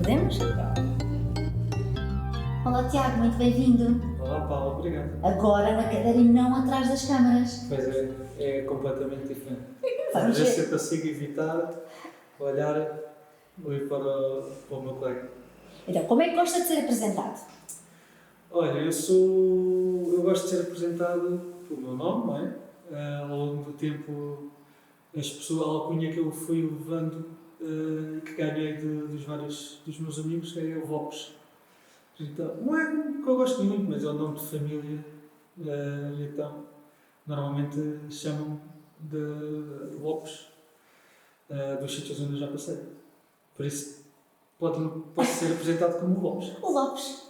Podemos? Olá Tiago, muito bem-vindo. Olá Paulo, obrigado. Agora na cadeira e não atrás das câmaras. Pois é completamente diferente. Vamos Às vezes ver. eu consigo evitar olhar ali para o meu colega. Então, como é que gosta de ser apresentado? Olha, eu gosto de ser apresentado pelo meu nome, não é? Ao longo do tempo, a alcunha que eu fui levando e que ganhei dos meus amigos é o Lopes. Então, não é um que eu gosto muito, mas é o nome de família. Então, normalmente chamam de Lopes dos sítios onde eu já passei. Por isso, posso ser apresentado como Lopes. O Lopes.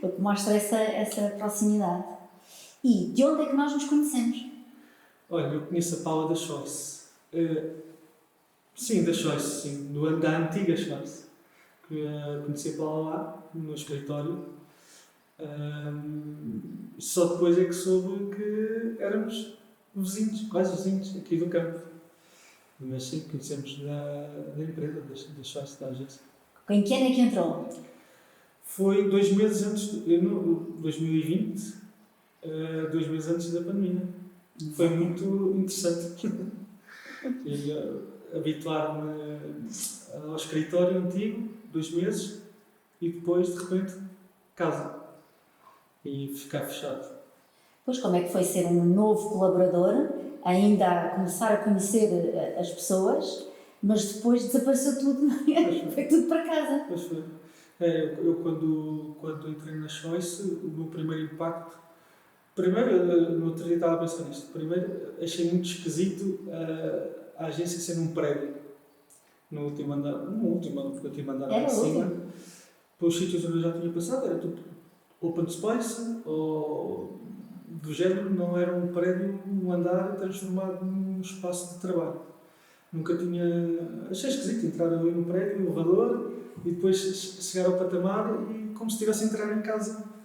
O que mostra essa proximidade. E de onde é que nós nos conhecemos? Olha, eu conheço a Paula da Choice. Sim, da Choice, sim. Da antiga Choice. Conheci a Paula lá, no escritório. Só depois é que soube que éramos vizinhos, quase vizinhos, aqui do campo. Mas sim, conhecemos da empresa, da Choice, da agência. Em que ano é que entrou? Foi 2 meses antes, 2020, 2 meses antes da pandemia. Foi muito interessante. Habituar-me ao escritório antigo, 2 meses, e depois, de repente, casa. E ficar fechado. Pois, como é que foi ser um novo colaborador, ainda a começar a conhecer as pessoas, mas depois desapareceu tudo, não é? Foi tudo para casa. Pois foi. Eu quando entrei na Choice, o meu primeiro impacto... Primeiro, no outro dia estava a pensar nisto. Primeiro, achei muito esquisito a agência ser num prédio. No último andar, porque eu tinha andar lá em cima. Para os sítios onde eu já tinha passado, era tudo open space, ou do género, não era um prédio, um andar transformado num espaço de trabalho. Nunca tinha... Achei esquisito entrar ali no prédio, no elevador, e depois chegar ao patamar e como se estivesse a entrar em casa.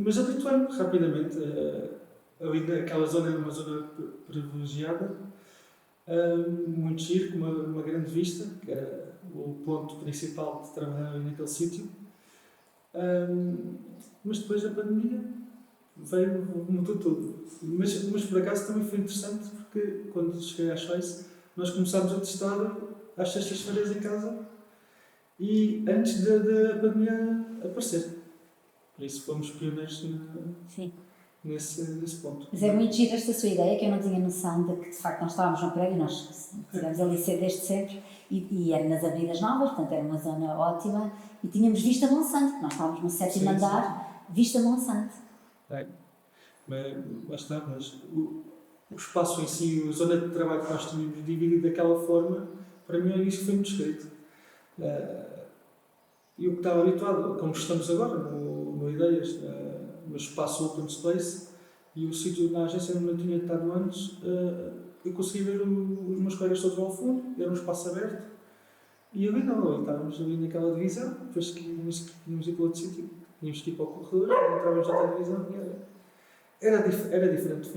Mas habituei-me rapidamente. Ali naquela zona era uma zona privilegiada, muito giro, com uma grande vista, que era o ponto principal de trabalhar ali naquele sítio. Mas depois da pandemia mudou tudo. Mas por acaso também foi interessante, porque quando cheguei à Choice, nós começámos a testar às sextas-feiras em casa e antes da pandemia aparecer. Por isso fomos pioneiros nesse ponto. Mas é muito giro esta sua ideia, que eu não tinha noção de que de facto nós estávamos no prédio, nós estivemos ali desde sempre e era nas Avenidas Novas, portanto era uma zona ótima e tínhamos vista Monsanto, porque nós estávamos no 7º andar, vista Monsanto. Mas o espaço em si, a zona de trabalho que nós tínhamos dividido daquela forma, para mim é isso que foi muito escrito. E o que estava habituado, como estamos agora, no Ideias, no espaço open space, e o sítio na agência onde eu tinha estado antes, eu consegui ver os meus colegas todos ao fundo, era um espaço aberto, e ali não, estávamos ali naquela divisão, depois tínhamos ir para outro sítio, tínhamos que ir para o corredor, entrávamos noutra divisão, e era diferente.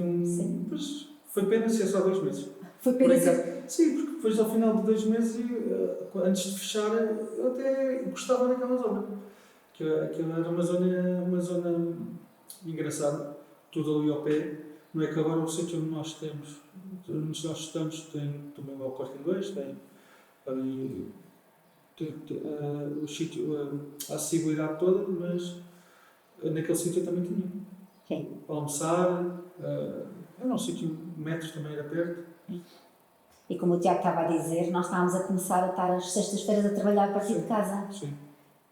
Foi pena ser só 2 meses. Foi pena ser... Sim, porque depois ao final de 2 meses, antes de fechar, eu até gostava daquela zona. Aquilo era uma zona engraçada, tudo ali ao pé. Não é que agora o sítio onde nós estamos tem também o Corte Inglês, tem ali o sítio, a acessibilidade toda, mas naquele sítio eu também tinha. Sim. Para almoçar, era um sítio, metros também era perto. E como o Tiago estava a dizer, nós estávamos a começar a estar às sextas-feiras a trabalhar a partir de casa. Sim.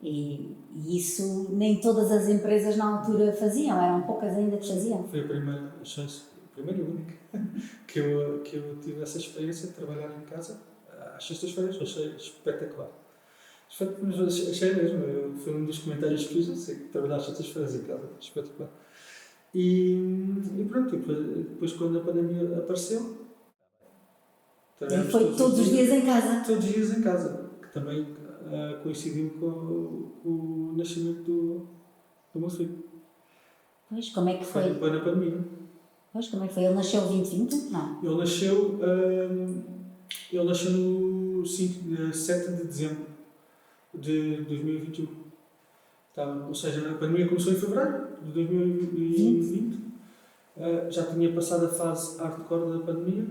E isso nem todas as empresas na altura faziam, eram poucas ainda que faziam. Foi a primeira chance, a primeira e única, que eu tive essa experiência de trabalhar em casa às sextas-feiras. Achei espetacular. Mas achei mesmo, foi um dos comentários que fiz, eu sei que trabalhar às sextas-feiras em casa, espetacular. E pronto, depois quando a pandemia apareceu, E foi todos os dias em casa. Todos os dias em casa, que também coincidiu com o nascimento do meu filho. Pois, como é que foi? Foi na pandemia. Pois, como é que foi? Ele nasceu 2020? Não. Ele nasceu no 7 de dezembro de 2021. Ou seja, a pandemia começou em fevereiro de 2020. Já tinha passado a fase hardcore da pandemia.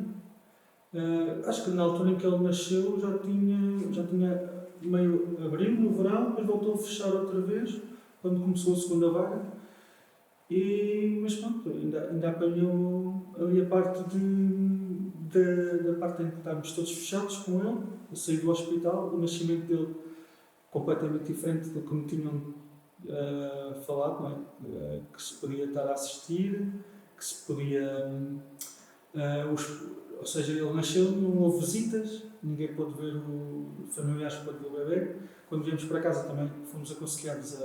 Acho que na altura em que ele nasceu já tinha meio abriu no verão, mas voltou a fechar outra vez quando começou a segunda vaga. Mas pronto, ainda apanhou ali a parte da parte em que estávamos todos fechados com ele. Eu saí do hospital, o nascimento dele completamente diferente do que me tinham falado, não é? Que se podia estar a assistir, que se podia. Ou seja, ele nasceu, não houve visitas, ninguém pôde ver familiares pôde ver o bebê. Quando viemos para casa também fomos aconselhados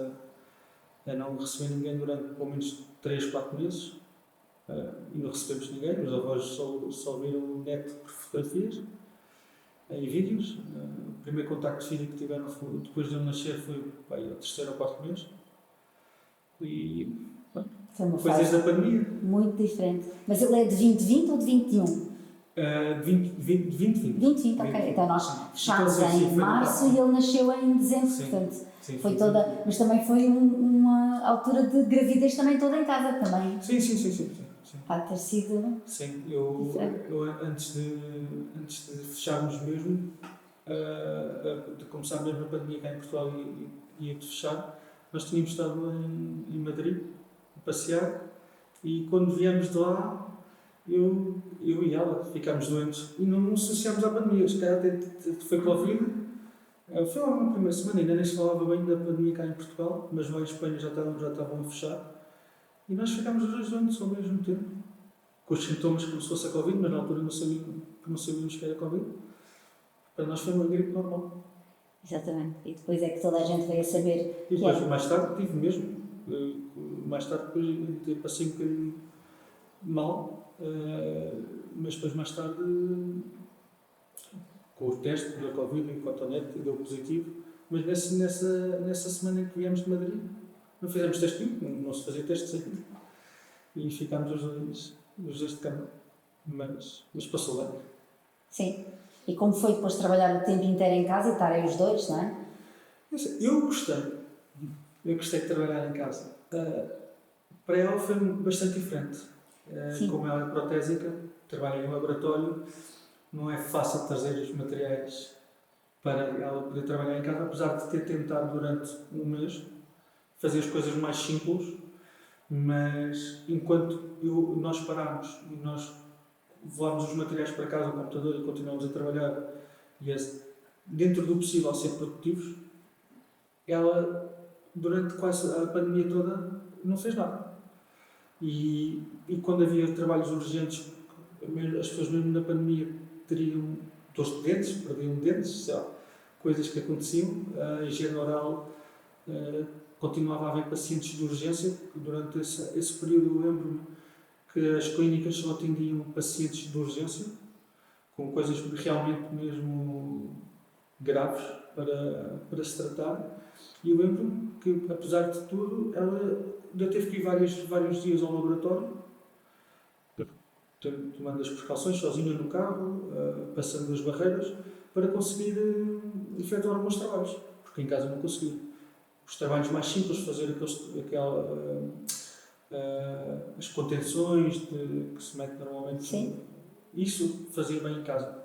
a não receber ninguém durante pelo menos 3, 4 meses. E não recebemos ninguém, os avós só viram o neto por fotografias e vídeos. O primeiro contacto físico que tiveram depois de ele nascer foi ao 3º ou 4º mês. E foi uma coisas da pandemia. Muito diferente. Mas ele é de 2020 ou de 21? 2020. 2020, ok. Então nós fechámos em março e ele nasceu em dezembro, portanto foi toda. Mas também foi uma altura de gravidez também toda em casa também. Sim. Pode ter sido. Sim, eu antes de fecharmos mesmo, de começar mesmo a pandemia cá em Portugal e de fechar, nós tínhamos estado em Madrid a passear e quando viemos de lá, eu e ela ficámos doentes e não associámos à pandemia. Se calhar até foi Covid. Foi lá na primeira semana, ainda nem se falava bem da pandemia cá em Portugal, mas lá em Espanha já estavam a fechar. E nós ficámos os dois doentes ao mesmo tempo, com os sintomas como se fosse a Covid, mas na altura não sabíamos que era Covid. Para nós foi uma gripe normal. Exatamente. E depois é que toda a gente veio a saber. E depois, mais tarde, tive mesmo. Mais tarde, depois passei um bocadinho mal, mas depois, mais tarde, com o teste da Covid em cotonete, deu positivo. Mas nessa semana em que viemos de Madrid, não fizemos teste nenhum, não se fazia teste sempre. E ficámos os dois de cama. Mas passou bem. Sim. E como foi depois trabalhar o tempo inteiro em casa e estarem os dois, não é? Eu gostei. Eu gostei de trabalhar em casa. Para ela foi bastante diferente. Como ela é protésica, trabalha em um laboratório, não é fácil trazer os materiais para ela poder trabalhar em casa, apesar de ter tentado durante um mês fazer as coisas mais simples, mas enquanto nós parámos e nós levámos os materiais para casa, o computador, e continuamos a trabalhar e dentro do possível ser produtivos, ela durante quase a pandemia toda não fez nada. E quando havia trabalhos urgentes, as pessoas mesmo na pandemia teriam dores de dentes, perdiam dentes, coisas que aconteciam. A higiene oral continuava a haver pacientes de urgência. Durante esse período eu lembro-me que as clínicas só atendiam pacientes de urgência, com coisas realmente mesmo graves para se tratar. E eu lembro-me que, apesar de tudo, ela ainda teve que ir vários dias ao laboratório, tomando as precauções, sozinha no carro, passando as barreiras, para conseguir efetuar alguns trabalhos, porque em casa não conseguia. Os trabalhos mais simples, fazer as contenções que se mete normalmente. Sim. Isso fazia bem em casa,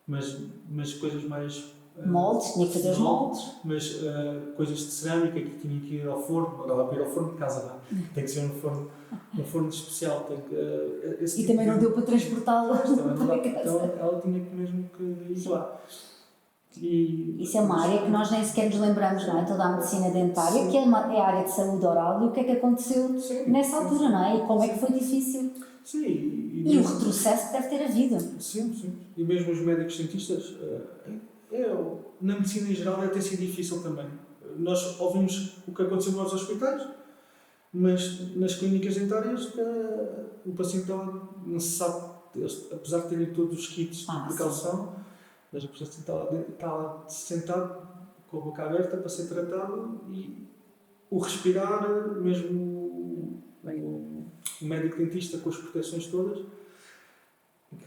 mas coisas mais... moldes, tinha que fazer os moldes. Mas coisas de cerâmica que tinha que ir ao forno, não dá para ir ao forno de casa, não. Tem que ser um forno especial. E também não deu para transportá-la para casa. Então ela tinha mesmo que ir lá. Isso é uma área que nós nem sequer nos lembramos, não é? Toda a medicina dentária, que é a área de saúde oral, e o que é que aconteceu nessa altura, não é? E como é que foi difícil. Sim. E o retrocesso que deve ter havido. Sim. E mesmo os médicos dentistas, na medicina em geral deve ter sido difícil também. Nós ouvimos o que aconteceu nos hospitais, mas nas clínicas dentárias o paciente não se sabe, apesar de terem todos os kits de precaução, mas o paciente está lá sentado com a boca aberta para ser tratado e o respirar, mesmo o médico dentista com as proteções todas,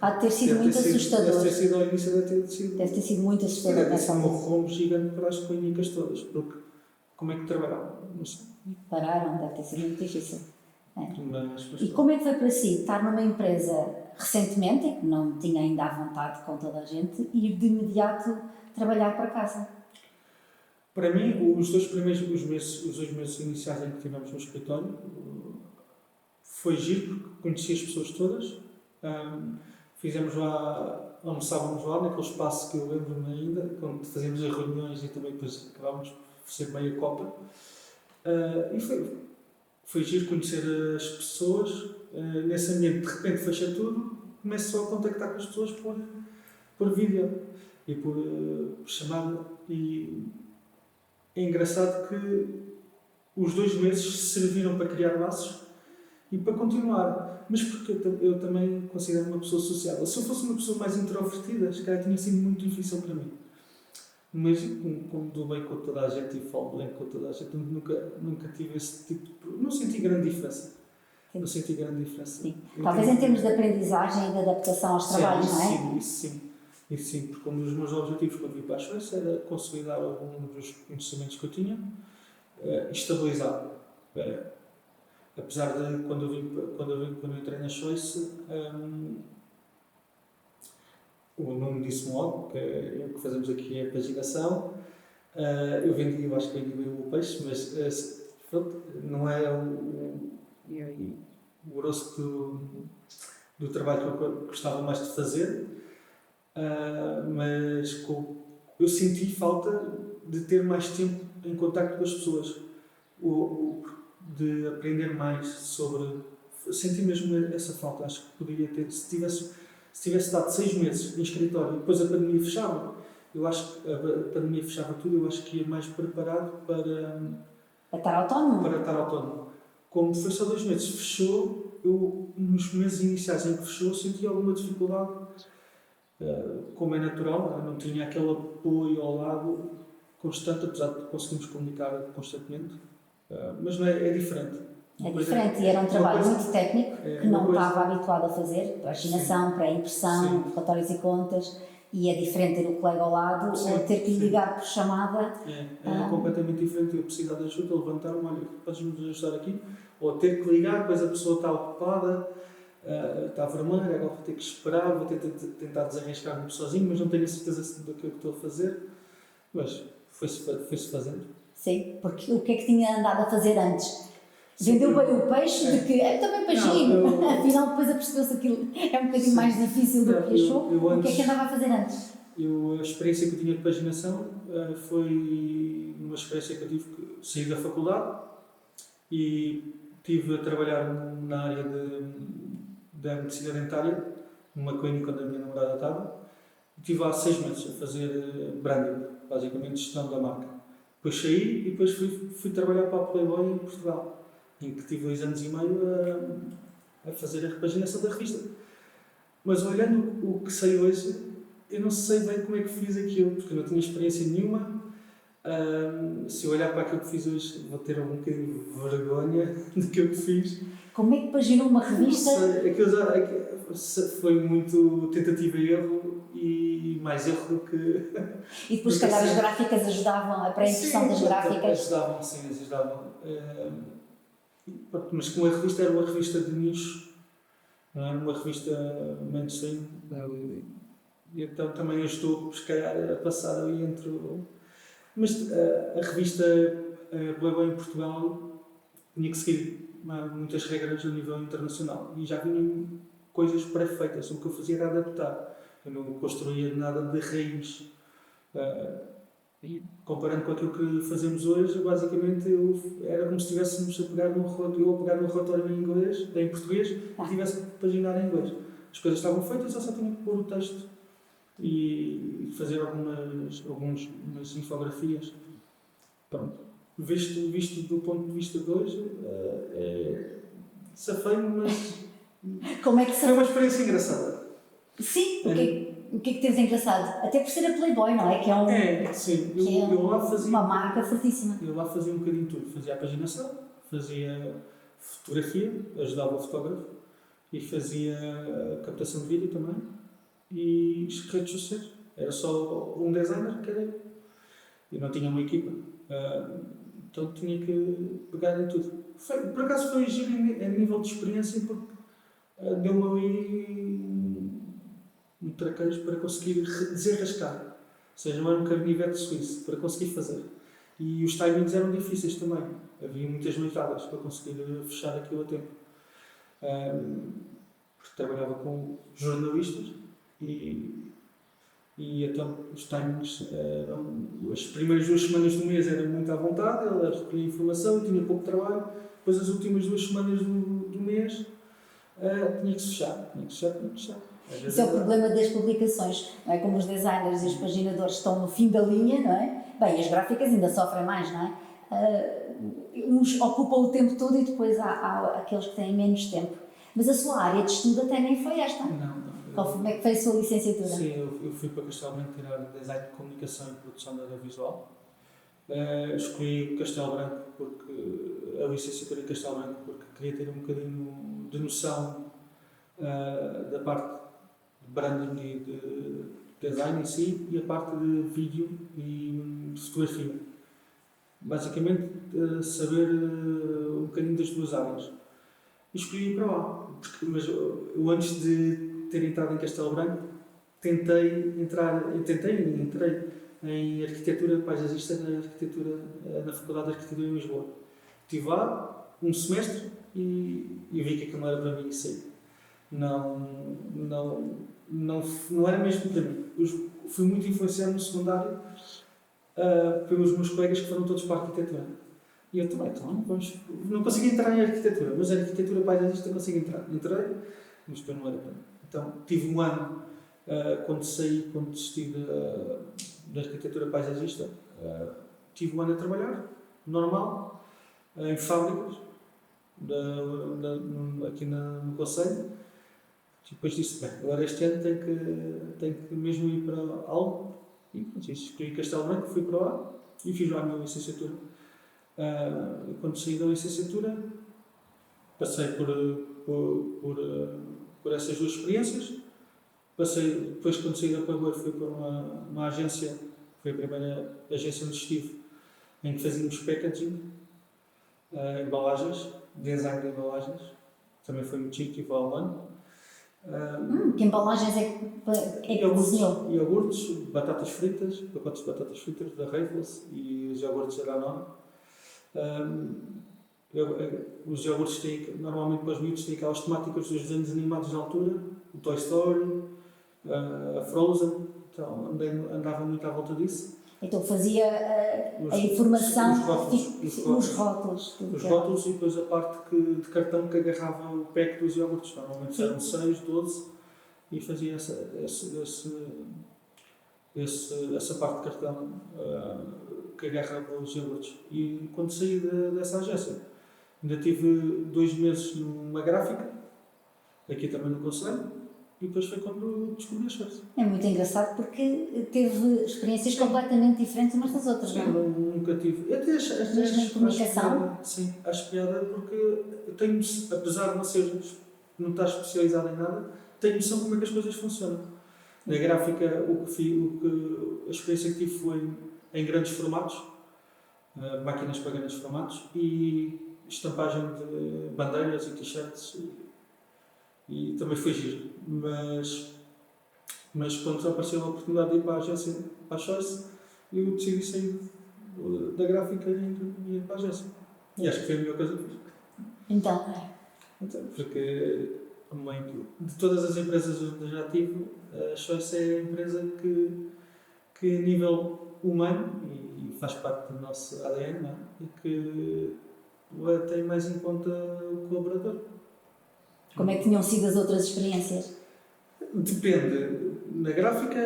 Há de ter sido muito assustador. Deve ter sido ao início, Deve ter sido muito assustador. Deve ter sido um rombo gigante para as clínicas todas, porque como é que trabalhavam? Não sei. Pararam, deve ter sido muito difícil. Mas E como é que foi para si estar numa empresa recentemente, em que não tinha ainda à vontade com toda a gente, e ir de imediato trabalhar para casa? Para mim, os dois meses iniciais em que estivemos no escritório, foi giro, porque conheci as pessoas todas. Almoçávamos lá, naquele espaço que eu lembro-me ainda, quando fazíamos as reuniões e também depois acabávamos por ser meia copa. E foi giro conhecer as pessoas. Nesse ambiente, de repente fecha tudo, começo só a contactar com as pessoas por vídeo e por chamada. E é engraçado que os 2 meses serviram para criar laços e para continuar. Mas porque eu também considero uma pessoa sociável. Se eu fosse uma pessoa mais introvertida, se calhar tinha sido muito difícil para mim. Mas como dou bem com toda a gente e falo bem com toda a gente, nunca tive esse tipo de... Não senti grande diferença. Sim. Não senti grande diferença. Sim. Talvez em termos de aprendizagem e de adaptação aos trabalhos, não é? Isso sim, porque um dos meus objetivos quando vim para a Suécia era consolidar alguns dos conhecimentos que eu tinha e estabilizar. Apesar de quando eu entrei na Suécia, o nome disse-me logo, que o que fazemos aqui é a paginação. Eu acho que vendi bem o peixe, mas não é o grosso do trabalho que eu gostava mais de fazer, mas eu senti falta de ter mais tempo em contacto com as pessoas, de aprender mais sobre... Senti mesmo essa falta. Acho que poderia ter, se tivesse dado 6 meses em escritório e depois a pandemia fechava, eu acho que a pandemia fechava tudo, eu acho que ia mais preparado para estar autónomo. Como foi só 2 meses, fechou, eu nos meses iniciais em que fechou senti alguma dificuldade, como é natural, não tinha aquele apoio ao lado constante, apesar de conseguirmos comunicar constantemente, mas não é diferente. É diferente, e era um trabalho muito técnico que não estava habituado a fazer, paginação, pré-impressão, relatórios e contas, e é diferente ter o colega ao lado ou ter que ligar por chamada. É completamente diferente. Eu precisar de ajuda, levantar-me, olha, podes-me ajudar aqui? Ou ter que ligar, depois a pessoa está ocupada, está vermelha, agora vou ter que esperar, vou tentar desarriscar-me sozinho, mas não tenho a certeza daquilo que estou a fazer. Mas foi-se fazendo. Sim, porque o que é que tinha andado a fazer antes? Vendeu bem o peixe de que é também peixinho, afinal depois apercebeu-se aquilo é um bocadinho mais difícil do que achou. O que é que andava a fazer antes? A experiência que eu tinha de paginação foi uma experiência que eu tive que sair da faculdade e estive a trabalhar na área da medicina dentária, numa clínica onde a minha namorada estava. Estive lá 6 meses a fazer branding, basicamente gestão da marca. Depois saí e depois fui trabalhar para a Playboy em Portugal, em que tive 2 anos e meio a fazer a repaginação da revista. Mas olhando o que sei hoje, eu não sei bem como é que fiz aquilo, porque eu não tinha experiência nenhuma. Se eu olhar para aquilo que fiz hoje, vou ter um bocadinho de vergonha daquilo que fiz. Como é que paginou uma revista? Não sei, aquilo foi muito tentativa e erro, e mais erro do que... E depois, se calhar, as gráficas ajudavam, a pré-impressão das gráficas? Ajudavam. Mas como a revista era uma revista de nicho, não era uma revista mainstream, e então também ajudou, se calhar, a passar ali entre o... Mas a revista Playboy em Portugal tinha que seguir muitas regras a nível internacional e já vinham coisas pré-feitas. O que eu fazia era adaptar. Eu não construía nada de raiz. Comparando com aquilo que fazemos hoje, basicamente era como se estivéssemos a pegar num relatório em inglês, em português, e tivesse que paginar em inglês. As coisas estavam feitas, eu só tinha que pôr o texto e fazer algumas infografias. Pronto. Visto do ponto de vista de hoje, safei-me, mas como é que foi uma experiência engraçada. Sim, o que é que tens engraçado? Até por ser a Playboy, não é? Que é sim. Eu lá fazia uma marca fortíssima. Eu lá fazia um bocadinho de tudo. Fazia a paginação, fazia fotografia, ajudava o fotógrafo e fazia captação de vídeo também e redes sociais. Era só um designer que era eu. E não tinha uma equipa. Então tinha que pegar em tudo. Por acaso foi giro a nível de experiência porque deu-me ali um traquejo para conseguir desenrascar. Ou seja, não era um carnivete suíço para conseguir fazer. E os timings eram difíceis também. Havia muitas noitadas para conseguir fechar aquilo a tempo. Porque trabalhava com jornalistas e então os timings eram. As primeiras 2 semanas do mês era muito à vontade, ele recolhia informação e tinha pouco trabalho. Depois as últimas 2 semanas do mês tinha que se fechar. Isso é o problema das publicações, não é? Como os designers e os paginadores estão no fim da linha, não é? Bem, as gráficas ainda sofrem mais, não é? Uns ocupam o tempo todo e depois há aqueles que têm menos tempo. Mas a sua área de estudo até nem foi esta. Não. Como é que foi a sua licenciatura? Sim, eu fui para Castelo Branco tirar Design de Comunicação e Produção da Visual. Escolhi Castelo Branco porque a licenciatura em Castelo Branco porque queria ter um bocadinho de noção da parte de branding e de design em si e a parte de vídeo e de fotografia. Basicamente, saber um bocadinho das 2 áreas. E escolhi ir para lá. Mas eu antes de ter entrado em Castelo Branco, entrei em arquitetura paisagista na Faculdade de Arquitetura em Lisboa. Estive lá um semestre e vi que aquilo não era para mim e saí. Não era mesmo para mim. Eu fui muito influenciado no secundário pelos meus colegas que foram todos para a arquitetura. E eu também, não consegui entrar em arquitetura, mas a arquitetura paisagista eu consegui entrar. Entrei, mas depois não era para mim. Então tive um ano, quando desisti da arquitetura paisagista, tive um ano a trabalhar, normal, em fábricas, aqui no Conselho. Depois disse, bem, agora este ano tenho que mesmo ir para algo. E escolhi Castelo Branco, fui para lá e fiz lá a minha licenciatura. Quando saí da licenciatura, passei por essas 2 experiências. Depois, quando saí da Playboy, fui para uma agência, foi a primeira agência onde estive, em que fazíamos packaging, embalagens, design de embalagens. Também foi muito chique, tive lá um ano. Que embalagens é que desenhou? Iogurtes, batatas fritas, pacotes de batatas fritas da Raveless e os iogurtes da Danone. Os iogurtes têm, normalmente para os miúdos, têm aquelas temáticas dos desenhos animados da altura, o Toy Story, a Frozen, então andava muito à volta disso. Então fazia a informação, os rótulos. Os rótulos e depois a parte de cartão que agarrava o pack dos iogurtes, normalmente eram 6, 12, e fazia essa parte de cartão que agarrava os iogurtes. E quando saí dessa agência, ainda tive 2 meses numa gráfica, aqui também no Conselho, e depois foi quando descobri as coisas. É muito engraçado porque teve experiências completamente diferentes umas das outras, não é? Nunca tive. Até mesmo em comunicação? Sim, acho piada porque eu tenho, apesar de não estar especializado em nada, tenho noção de como é que as coisas funcionam. Na gráfica, a experiência que tive foi em grandes formatos, máquinas para grandes formatos, e estampagem de bandeiras e t-shirts, e também foi giro. Mas quando apareceu a oportunidade de ir para a agência, para a Choice, eu decidi sair da gráfica e ir para a agência. E acho que foi a melhor coisa que fiz. Então, porque de todas as empresas onde já tive, a Choice é a empresa que a nível humano, e faz parte do nosso ADN, não é? E que tem mais em conta o colaborador. como é que tinham sido as outras experiências? Depende. Na gráfica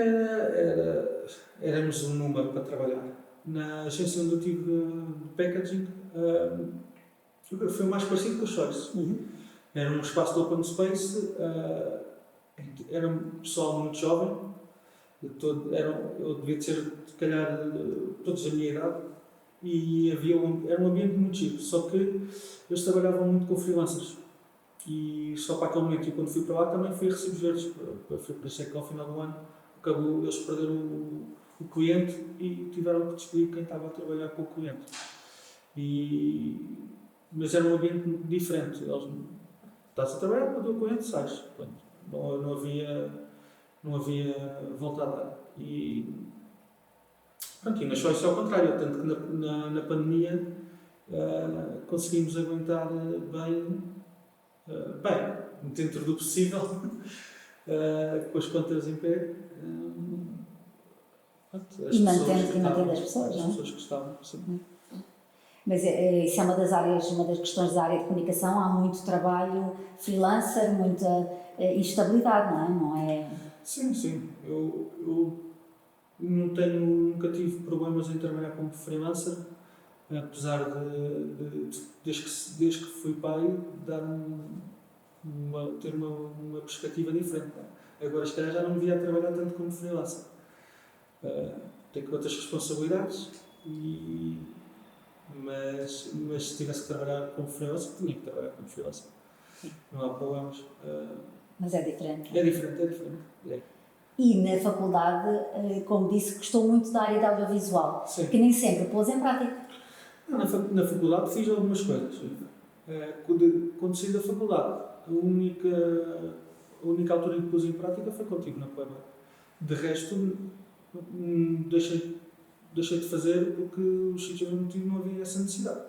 éramos um número para trabalhar. Na agência onde eu tive de packaging, foi mais parecido com o Choice. Era um espaço de open space, era um pessoal muito jovem, eu devia ser, se calhar, todos da minha idade, e era um ambiente muito chique, só que eles trabalhavam muito com freelancers. E só para aquele momento, e quando fui para lá também fui a recibos verdes. Foi por isso é que ao final do ano eles perderam o cliente e tiveram que despedir quem estava a trabalhar com o cliente. Mas era um ambiente diferente. Estás a trabalhar com o teu cliente, sais. Não havia volta a dar. E na Choice é ao contrário, tanto que na pandemia conseguimos aguentar bem, dentro do possível, com as contas em pé. E mantendo as pessoas, não é? As pessoas que estavam, sim. Mas isso é uma das questões da área de comunicação. Há muito trabalho freelancer, muita instabilidade, não é? Sim. Eu nunca tive problemas em trabalhar como freelancer, apesar desde que fui pai, ter uma perspectiva diferente. Agora, se calhar, já não me via a trabalhar tanto como freelancer. Tenho outras responsabilidades, mas se tivesse que trabalhar como freelancer, tinha que trabalhar como freelancer. Não há problemas. Mas é diferente. É diferente. É. E na faculdade, como disse, gostou muito da área da audiovisual, Sim. que nem sempre pôs em prática. Na faculdade fiz algumas coisas. Quando saí da faculdade, a única altura em que pus em prática foi contigo na Pleba. De resto, deixei de fazer porque os sítios onde tive não havia essa necessidade.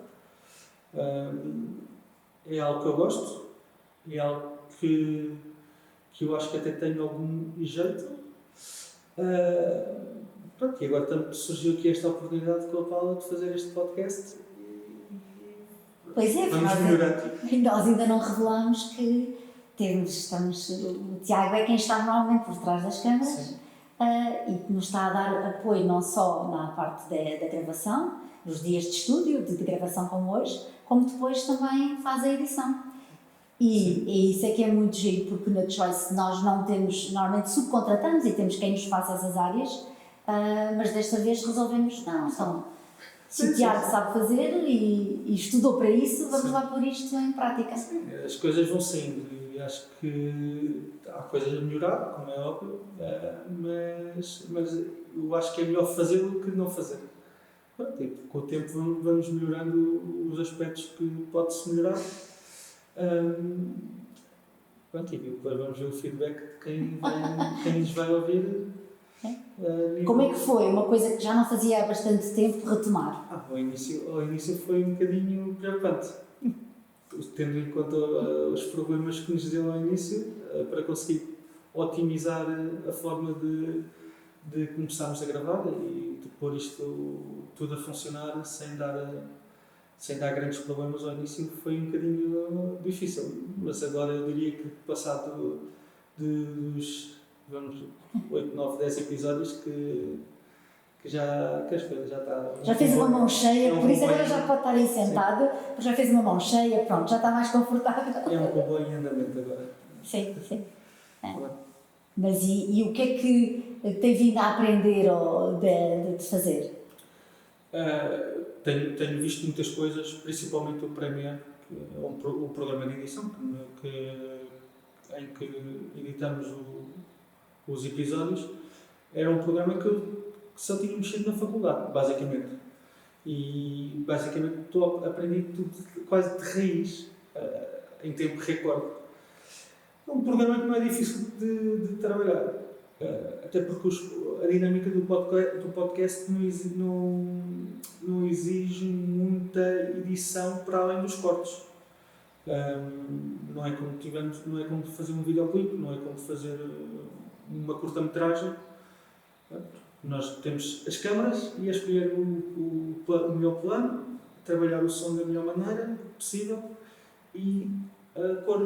É algo que eu gosto, é algo que eu acho que até tenho algum jeito. E agora surgiu aqui esta oportunidade com a Paula de fazer este podcast. Pois é, vamos melhorar. Nós ainda não revelamos que o Tiago é quem está normalmente por trás das câmaras e que nos está a dar apoio não só na parte da gravação, nos dias de estúdio, de gravação como hoje, como depois também faz a edição. E isso é que é muito giro, porque na Choice nós não temos, normalmente subcontratamos e temos quem nos faça essas áreas, mas desta vez resolvemos, se o Tiago sabe fazer e estudou para isso, vamos lá pôr isto em prática. Sim, as coisas vão saindo e acho que há coisas a melhorar, como é óbvio, mas eu acho que é melhor fazê-lo do que não fazer. Com o tempo vamos melhorando os aspectos que pode-se melhorar. E depois vamos ver o feedback de quem nos vai ouvir. Como é que foi? Uma coisa que já não fazia há bastante tempo retomar? Ao início foi um bocadinho preocupante, tendo em conta os problemas que nos deu ao início, para conseguir otimizar a forma de começarmos a gravar e de pôr isto tudo a funcionar sem dar grandes problemas ao início. Foi um bocadinho difícil, mas agora eu diria que passado dos 8, 9, 10 episódios que as coisas já está... Já fez uma mão cheia, por isso agora já pode estar aí sentado, porque já fez uma mão cheia, pronto, já está mais confortável. É um comboio em andamento agora. Sim. Mas e o que é que tem vindo a aprender de fazer? Tenho visto muitas coisas, principalmente o Premiere, que é um programa de edição em que editamos os episódios. Era um programa que só tinha mexido na faculdade, basicamente. E basicamente aprendi tudo quase de raiz, em tempo recorde. É um programa que não é difícil de trabalhar, até porque a dinâmica do podcast não exige muita edição para além dos cortes. Não é como fazer um videoclipe, não é como fazer uma curta-metragem. Nós temos as câmaras e a escolher o melhor plano, trabalhar o som da melhor maneira possível e a cor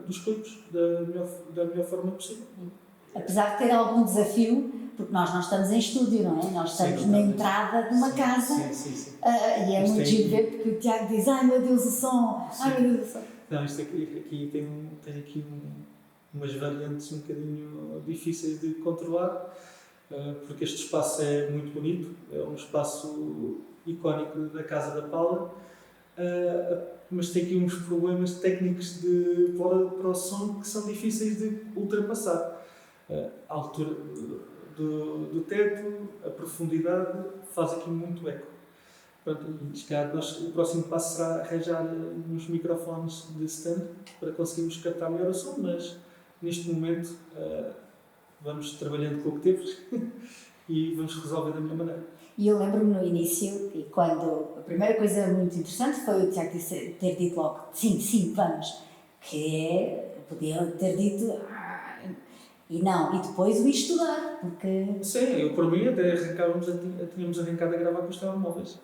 dos clipes da melhor forma possível. Apesar de ter algum desafio, porque nós não estamos em estúdio, não é? Nós estamos na entrada de uma casa. Sim. E é muito giro ver, porque o Tiago diz: ai meu Deus, o som! Ai meu Deus, o som! Não, isto aqui tem aqui umas variantes um bocadinho difíceis de controlar, porque este espaço é muito bonito, é um espaço icónico da Casa da Paula, mas tem aqui uns problemas técnicos para o som que são difíceis de ultrapassar. A altura do teto, a profundidade, faz aqui muito eco. Pronto, e se calhar o próximo passo será arranjar uns microfones de stand para conseguirmos captar melhor o som, mas neste momento vamos trabalhando com o que temos e vamos resolver da melhor maneira. E eu lembro-me no início, e quando a primeira coisa muito interessante foi o Tiago ter dito logo, sim, vamos, que é, podia ter dito, e não, e depois o ir estudar, porque... Sim, eu por mim até tínhamos arrancado a gravar com os telemóveis,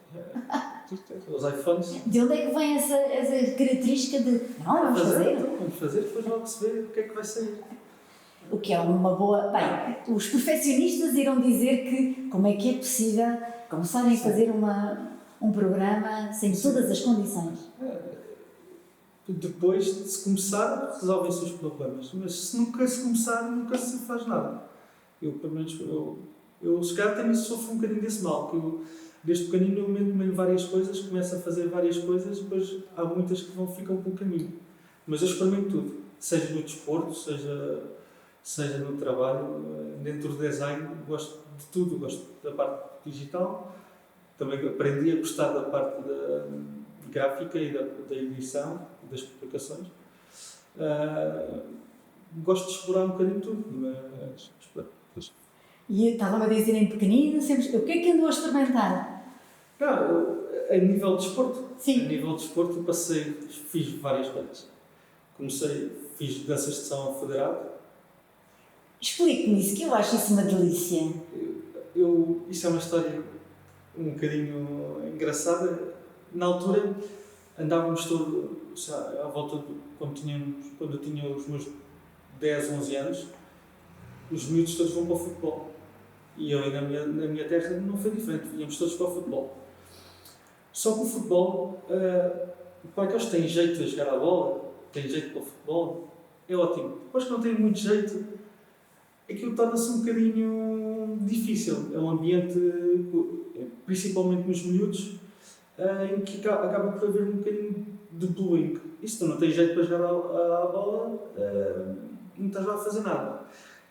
os iPhones. De onde é que vem essa característica de, não, vamos fazer? Então, vamos fazer, depois logo se vê o que é que vai sair. O que é uma boa... Bem, os perfeccionistas irão dizer que como é que é possível começarem a fazer um programa sem todas as condições. Depois de se começar, resolvem-se os problemas. Mas se nunca se começar, nunca se faz nada. Eu, pelo menos, eu se calhar também sofro um bocadinho desse mal, que eu, desde pequenino, eu meto-me em várias coisas, começo a fazer várias coisas, depois há muitas que ficam pelo caminho. Mas eu experimento tudo, seja no desporto, seja no trabalho, dentro do design, gosto de tudo, gosto da parte digital, também aprendi a gostar da parte da gráfica e da edição, das publicações. Gosto de explorar um bocadinho tudo, mas... E estava-me a dizer em pequenino, sempre, o que é que andou a experimentar? Não, a nível de desporto. Sim. A nível de desporto fiz várias coisas. Fiz danças de salão federado. Explique-me isso, que eu acho isso uma delícia. Isso é uma história um bocadinho engraçada. Na altura, andávamos todos à volta quando eu tinha os meus 10, 11 anos, os miúdos todos vão para o futebol. E eu, na minha terra, não foi diferente, íamos todos para o futebol. Só que o futebol, para aqueles que têm jeito a jogar a bola, têm jeito para o futebol, é ótimo. Depois que não têm muito jeito, aquilo torna-se um bocadinho difícil. É um ambiente, principalmente nos miúdos, em que acaba por haver um bocadinho de bullying. E se tu não tens jeito para jogar a bola, não estás lá a fazer nada.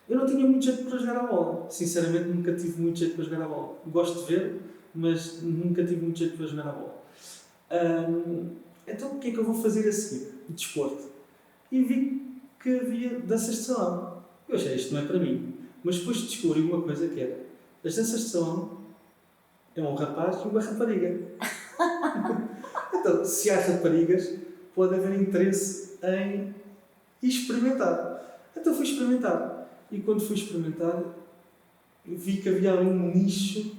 Eu não tinha muito jeito para jogar a bola. Sinceramente, nunca tive muito jeito para jogar a bola. Gosto de ver, mas nunca tive muito jeito para jogar a bola. Então, o que é que eu vou fazer a seguir? Desporto. E vi que havia danças de salão. Eu achei, isto não é para mim. Mas depois descobri uma coisa que era: as danças de salão é um rapaz e uma rapariga. Então, se há raparigas, pode haver interesse em experimentar. Então fui experimentar. E quando fui experimentar, vi que havia ali um nicho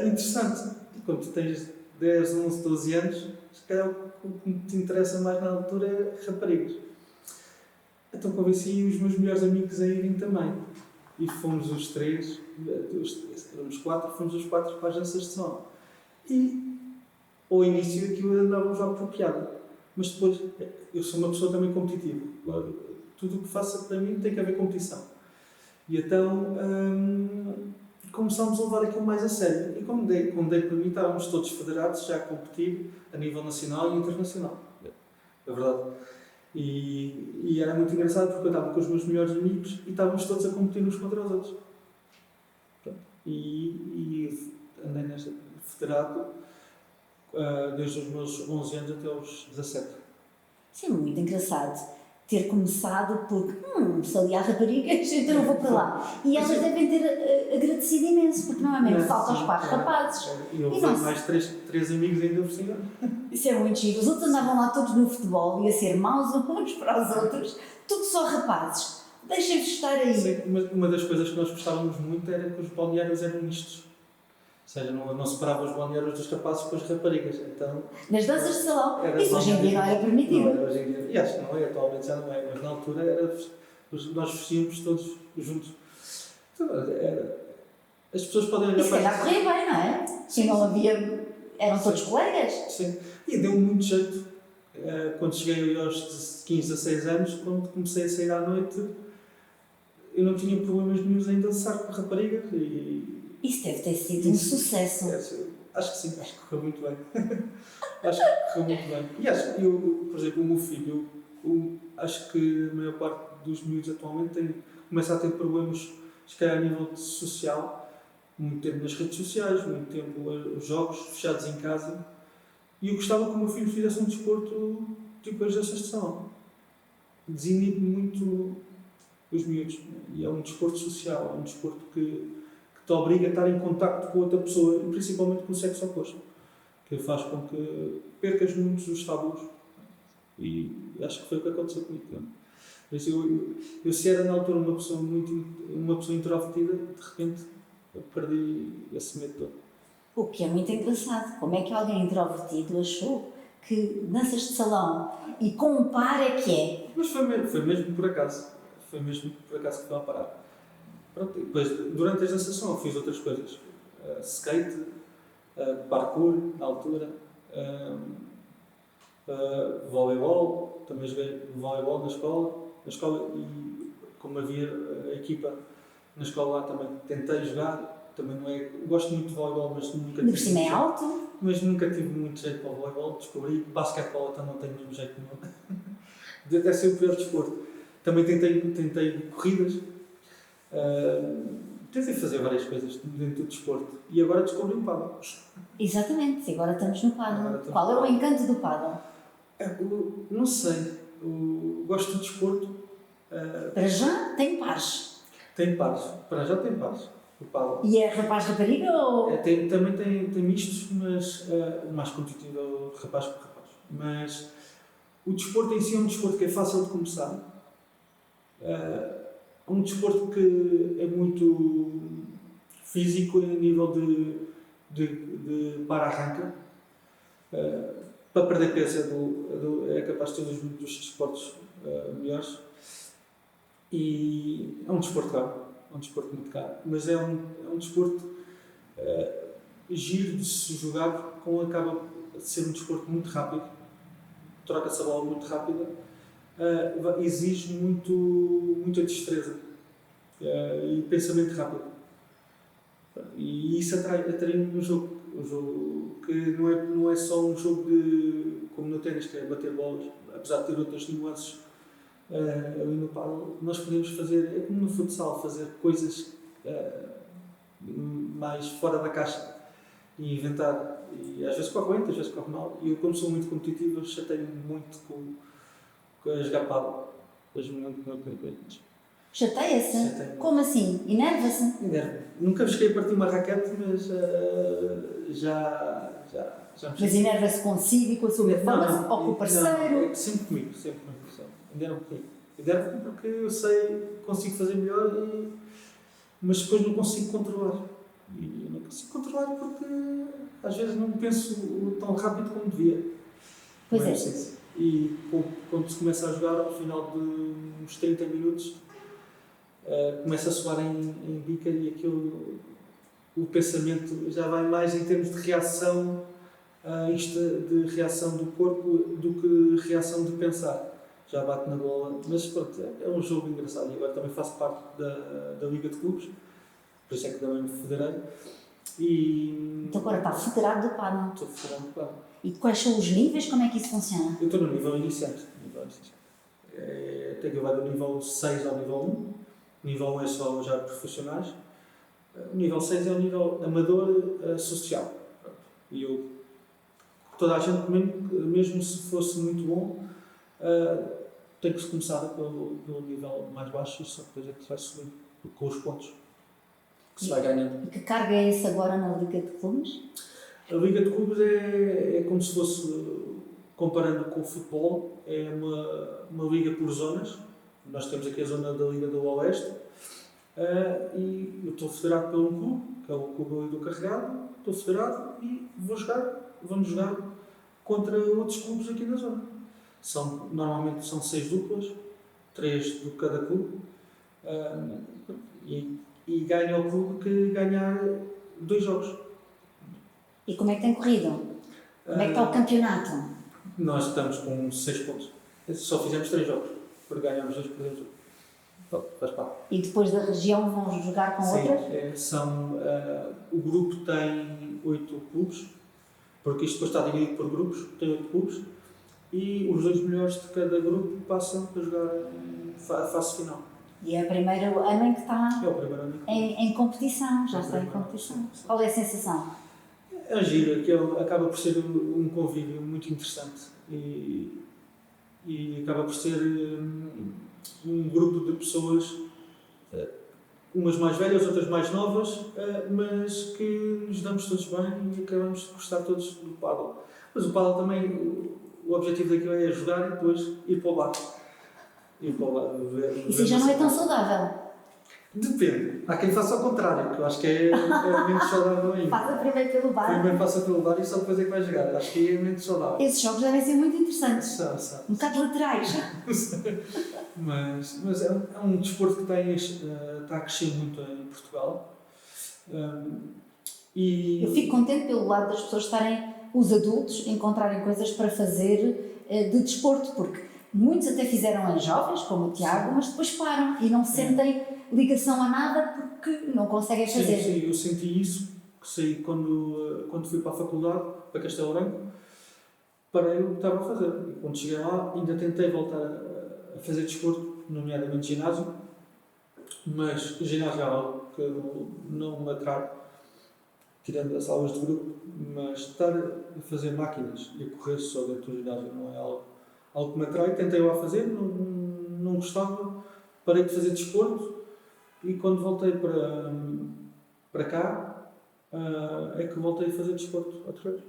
interessante. E quando tu tens 10, 11, 12 anos, se calhar o que te interessa mais na altura é raparigas. Então convenci os meus melhores amigos a irem também. E fomos os três, éramos 4, fomos os 4 para as danças de salão. E ao início aquilo andávamos já por piada. Mas depois, eu sou uma pessoa também competitiva. Tudo o que faça para mim tem que haver competição. E então começámos a levar aquilo mais a sério. E como dei para mim, estávamos todos federados já a competir a nível nacional e internacional. É verdade. E era muito engraçado porque eu estava com os meus melhores amigos e estávamos todos a competir uns contra os outros. E andei nesta federado desde os meus 11 anos até aos 17. Isso é muito engraçado. Ter começado por, se ali há raparigas, então eu vou para lá. E elas devem ter agradecido imenso, porque normalmente faltam os 4 rapazes. E eu tenho mais 3 amigos ainda por cima. Isso é muito giro. Os outros andavam lá todos no futebol e a ser maus uns para os outros, tudo só rapazes. Deixem-vos estar aí. Sim, uma das coisas que nós gostávamos muito era que os balneários eram mistos. Ou seja, não separava os balneários dos rapazes com as raparigas. Então, nas danças de salão, isso hoje em dia não era permitido. Não, hoje em dia, e acho que não é, atualmente já não é, mas na altura nós vestíamos todos juntos. Então, as pessoas podem olhar para... E se calhar corria bem, não é? Se não havia... Eram todos colegas? Sim, e deu muito jeito. Quando cheguei aos 15, 16 anos, quando comecei a sair à noite, eu não tinha problemas nenhums em dançar com raparigas e... Isso deve ter sido um sucesso. Acho que sim, acho que correu muito bem. Acho que correu muito bem. E acho, eu, por exemplo, o meu filho, acho que a maior parte dos miúdos atualmente começa a ter problemas, se calhar a nível social, muito tempo nas redes sociais, muito tempo os jogos fechados em casa. E eu gostava que o meu filho fizesse um desporto tipo a gestação. Desinibe muito os miúdos. E é um desporto social, é um desporto que te obriga a estar em contacto com outra pessoa, e principalmente com o sexo oposto, que faz com que percas muitos dos tabus. E acho que foi o que aconteceu comigo. Por isso, eu se era na altura uma pessoa introvertida, de repente eu perdi esse medo todo. O que é muito engraçado. Como é que alguém introvertido achou que danças de salão e com um par é que é? Mas foi mesmo por acaso. Foi mesmo por acaso que fui lá parar. Pronto, depois, durante a gestação, eu fiz outras coisas. Skate, parkour, na altura, voleibol, também joguei voleibol na escola e como havia a equipa na escola lá também tentei jogar, também não é, gosto muito de voleibol, mas nunca Por cima é alto. Mas nunca tive muito jeito para o voleibol, descobri que basquetebol também não tenho mesmo jeito nenhum. De até ser o pior desporto. Também tentei corridas, tentei fazer várias coisas dentro do desporto e agora descobri o pádel. Exatamente, agora estamos no paddle. Qual é o encanto do paddle? Não sei, gosto do desporto. Para já tem pares. Tem pares, para já tem pares. O pádel. E é rapaz-rapariga ou...? Também tem mistos, mas mais competitivo rapaz por rapaz. Mas o desporto em si é um desporto que é fácil de começar. É um desporto que é muito físico em nível de para-arranca. Para perder peso é capaz de ter um dos desportos melhores. E é um desporto caro. É um desporto muito caro. Mas é um desporto giro de se jogar, acaba de ser um desporto muito rápido. Troca-se a bola muito rápida. Exige muita destreza e pensamento rápido. E isso atrai-me no jogo. Um jogo que não é só um jogo como no ténis, que é bater bolas, apesar de ter outras nuances. Ali no pádel nós podemos fazer, é como no futsal, fazer coisas mais fora da caixa e inventar. E às vezes corre bem, às vezes corre mal. E eu, como sou muito competitivo, chateio-me muito com a jogar pádel. Chateia-se? Como assim? Enerva-se? Enerva. Nunca cheguei a partir uma raquete, mas já me Mas enerva-se consigo e com a sua performance ou com o parceiro? Não, sempre comigo. Enerva-me comigo. Enerva-me porque eu sei, consigo fazer melhor, mas depois não consigo controlar. E eu não consigo controlar porque às vezes não penso tão rápido como devia. Pois é. E quando se começa a jogar, ao final de uns 30 minutos, começa a soar em bica e o pensamento já vai mais em termos de reação, de reação do corpo do que reação de pensar. Já bate na bola, mas pronto, é um jogo engraçado. E agora também faço parte da Liga de Clubes, por isso é que também me federei. Então agora está federado do pádel. Estou federado do pádel. E quais são os níveis? Como é que isso funciona? Eu estou no nível iniciante. Até que eu vou do nível 6 ao nível 1. O nível 1 é só já profissionais. O nível 6 é o nível amador social. E toda a gente, mesmo se fosse muito bom, tem que se começar pelo nível mais baixo, só que depois é que se vai subir com os pontos que se vai ganhando. E que carga é esse agora na Liga de Clubes? A Liga de Clubes é como se fosse, comparando com o futebol, é uma liga por zonas. Nós temos aqui a zona da Liga do Oeste e eu estou federado por um clube, que é o Clube ali do Carregado. Estou federado e vamos jogar contra outros clubes aqui na zona. Normalmente são 6 duplas, 3 de cada clube, e ganha o clube que ganhar 2 jogos. E como é que tem corrido? Como é que está o campeonato? Nós estamos com 6 pontos. Só fizemos 3 jogos, porque ganhámos 2, perdemos 2. Faz parte. E depois da região vão jogar com Sim, outras? o grupo tem 8 clubes, porque isto depois está dividido por grupos, tem 8 clubes, e os 2 melhores de cada grupo passam para jogar a fase final. E é o primeiro ano em que está É o primeiro ano. em competição, já É o está em primeiro competição. ano, sim. Qual é a sensação? É um giro, que acaba por ser um convívio muito interessante e acaba por ser um grupo de pessoas, umas mais velhas, outras mais novas, mas que nos damos todos bem e acabamos de gostar todos do pádel. Mas o pádel também, o objetivo daquilo é jogar e depois ir para o bar. Isso já não é tão saudável. Depende. Há quem faça ao contrário, que eu acho que é menos saudável ainda. Passa primeiro pelo bar. Primeiro passa pelo bar e só depois é que vai jogar. Acho que é menos saudável. Esses jogos devem ser muito interessantes. São. Um bocado laterais. Mas é um desporto que está a crescer muito em Portugal. Eu fico contente pelo lado das pessoas estarem, os adultos, encontrarem coisas para fazer de desporto, porque muitos até fizeram em jovens, como o Tiago, mas depois param e não sentem ligação a nada porque não conseguem fazer. Sim, eu senti isso, que saí quando fui para a faculdade, para Castelo Branco, parei o que estava a fazer. E quando cheguei lá, ainda tentei voltar a fazer desporto, nomeadamente ginásio, mas ginásio é algo que não me atrai, tirando as aulas de grupo, mas estar a fazer máquinas e a correr só dentro do ginásio não é algo que me atrai. Tentei lá fazer, não gostava, parei de fazer desporto e quando voltei para cá é que voltei a fazer desporto outra vez.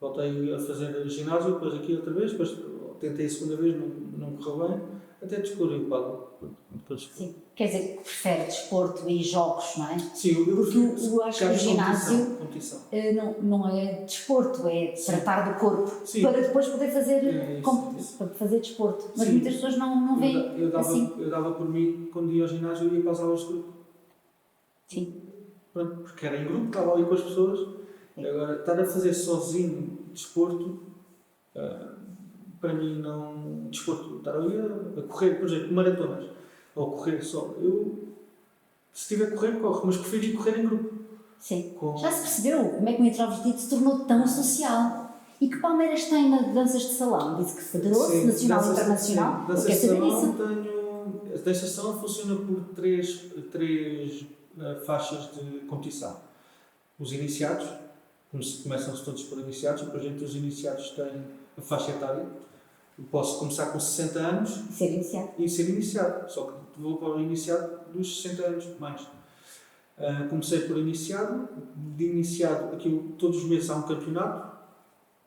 Voltei a fazer ginásio, depois aqui outra vez, depois tentei a segunda vez, não correu bem, até descobri o pádel. Sim, quer dizer que prefere desporto e jogos, não é? Sim, porque eu acho que o ginásio competição. Não é desporto, é tratar do corpo. Sim. Para depois poder fazer, Isso. para fazer desporto. Mas Sim. muitas pessoas não veem assim. Eu dava por mim, quando ia ao ginásio, eu ia para as aulas de grupo. Sim. Pronto, porque era em grupo, estava ali com as pessoas. Sim. Agora, estar a fazer sozinho desporto, para mim não... Desporto, estar ali a correr, por exemplo, maratonas, ou correr só. Eu, se estiver a correr, corro, mas prefiro ir correr em grupo. Sim. Já se percebeu como é que o introvertido se tornou tão social? E que palmeiras tem na danças de salão? Disse que federou-se, nacional e internacional. Eu quero saber isso. A dança de salão funciona por três faixas de competição. Os iniciados, começam-se todos por iniciados, depois entre os iniciados tem a faixa etária. Eu posso começar com 60 anos e ser iniciado, só que vou para o iniciado dos 60 anos mais. Comecei por iniciado, de iniciado aquilo, todos os meses há um campeonato,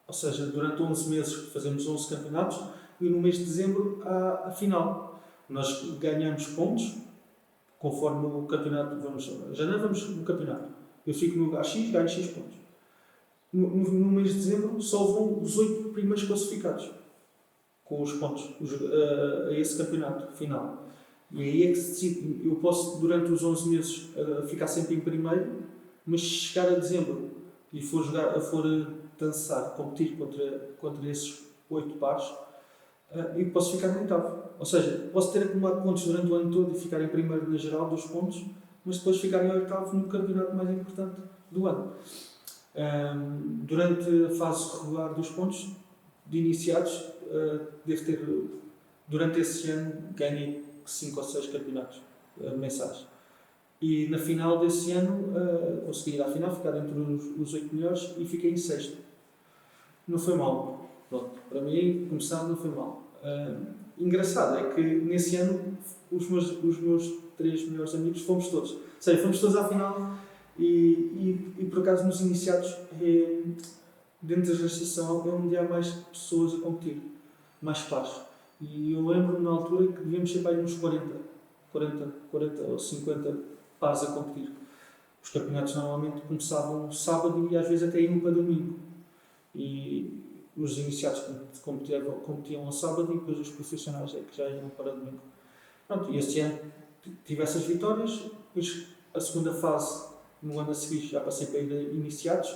ou seja, durante 11 meses fazemos 11 campeonatos e no mês de dezembro há a final. Nós ganhamos pontos conforme o campeonato, janeiro vamos no campeonato. Eu fico no lugar X, ganho X pontos. No mês de dezembro só vão os 8 primeiros classificados com os pontos a esse campeonato final. E aí é que se decide. Eu posso, durante os 11 meses, ficar sempre em primeiro, mas se chegar a dezembro e for dançar, competir contra esses 8 pares, eu posso ficar no oitavo. Ou seja, posso ter acumulado pontos durante o ano todo e ficar em primeiro na geral dos pontos, mas depois ficar em oitavo no campeonato mais importante do ano. Durante a fase regular dos pontos de iniciados, devo ter, durante esse ano, ganhei 5 ou 6 campeonatos mensais. E na final desse ano, consegui ir à final, ficar entre os 8 melhores e fiquei em sexto. Não foi mal. Pronto, para mim, começar não foi mal. Engraçado é que nesse ano os meus 3 melhores amigos fomos todos. Ou seja, fomos todos à final e por acaso nos iniciados, dentro da gestação, é onde há mais pessoas a competir, mais pares. E eu lembro-me na altura que devíamos ser para aí uns 40 ou 50 pares a competir. Os campeonatos normalmente começavam sábado e às vezes até iam para domingo. E os iniciados competiam ao sábado e depois os profissionais é que já iam para domingo. Pronto, e este ano tive essas vitórias, depois a segunda fase, no ano a seguir, já passei para iniciados,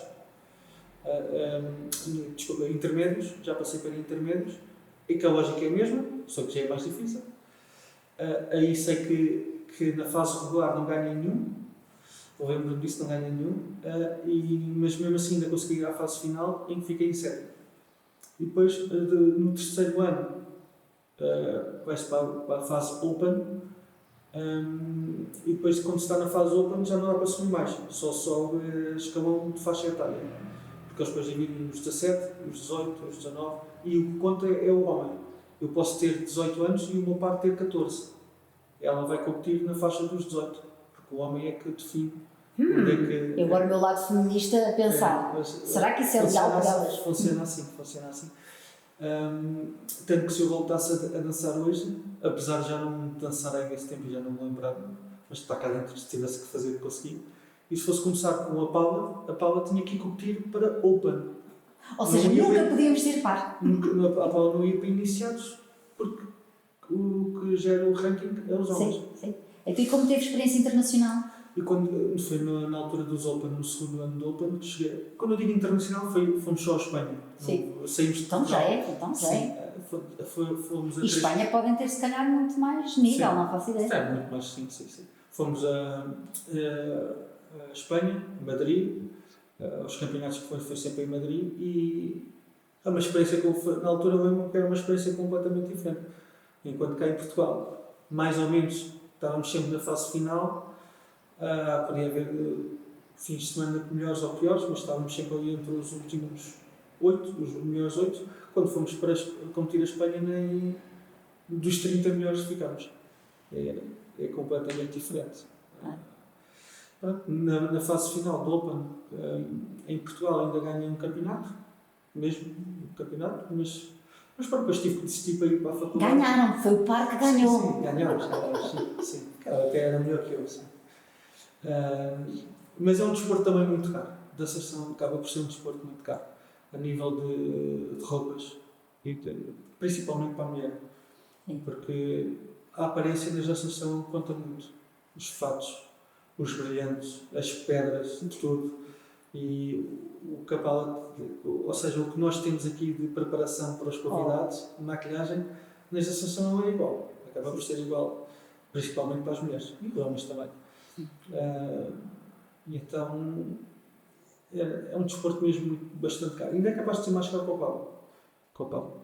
intermédios, já passei para intermédios, e que a lógica é a mesma, só que já é mais difícil. Aí sei que na fase regular não ganhei nenhum, eu lembro disso, não ganhei nenhum, mas mesmo assim ainda consegui ir à fase final, em que fiquei em sétimo. E depois, no terceiro ano, vai-se para a fase Open, e depois, quando se está na fase Open, já não dá para subir mais, só sobe escalão de faixa etária. Porque eles depois dividem os 17, os 18, os 19, e o que conta é o homem. Eu posso ter 18 anos e o meu par ter 14. Ela vai competir na faixa dos 18, porque o homem é que define onde é que. Eu agora o meu lado feminista a pensar, será que isso é legal para elas? Funciona assim. Tanto que se eu voltasse a dançar hoje, apesar de já não dançar há esse tempo e já não me lembrar, mas está cá dentro, se tivesse que fazer, consegui. E se fosse começar com a Paula tinha que competir para Open. Ou seja, nunca podíamos ter par. A Paula não ia para iniciados, porque o que gera o ranking é os homens. Sim. Então, e como teve experiência internacional? E quando foi na altura dos Open, no segundo ano do Open, cheguei. Quando eu digo internacional, fomos só à Espanha. Sim. Saímos de Então já é. Fomos a E Espanha podem ter, se calhar, muito mais nível, não faço ideia. É, muito mais, sim. Fomos a Espanha, Madrid, os campeonatos que foi sempre em Madrid, e é uma experiência que na altura lembro que era uma experiência completamente diferente. Enquanto cá em Portugal, mais ou menos, estávamos sempre na fase final. Podia haver fins de semana melhores ou piores, mas estávamos sempre ali entre os últimos 8, os melhores 8. Quando fomos para competir a Espanha, nem dos 30 melhores ficámos. É completamente diferente. Na fase final do Open, em Portugal ainda ganhei um campeonato, mas depois tive que desistir para ir para a faculdade. Ganharam, foi o par que ganhou. Sim, ganhámos, sim. Ela até era melhor que eu, sim. Mas é um desporto também muito caro. A dançação acaba por ser um desporto muito caro, a nível de roupas, principalmente para a mulher. Sim. Porque a aparência da dançação conta muito. Os fatos, os brilhantes, as pedras, tudo. E o capala, ou seja, o que nós temos aqui de preparação para os convidados, de maquilhagem, na dançação não é igual. Acaba por ser igual, principalmente para as mulheres e para os homens também. Então é um desporto mesmo bastante caro. Ainda é capaz de ser mais caro que o Paulo.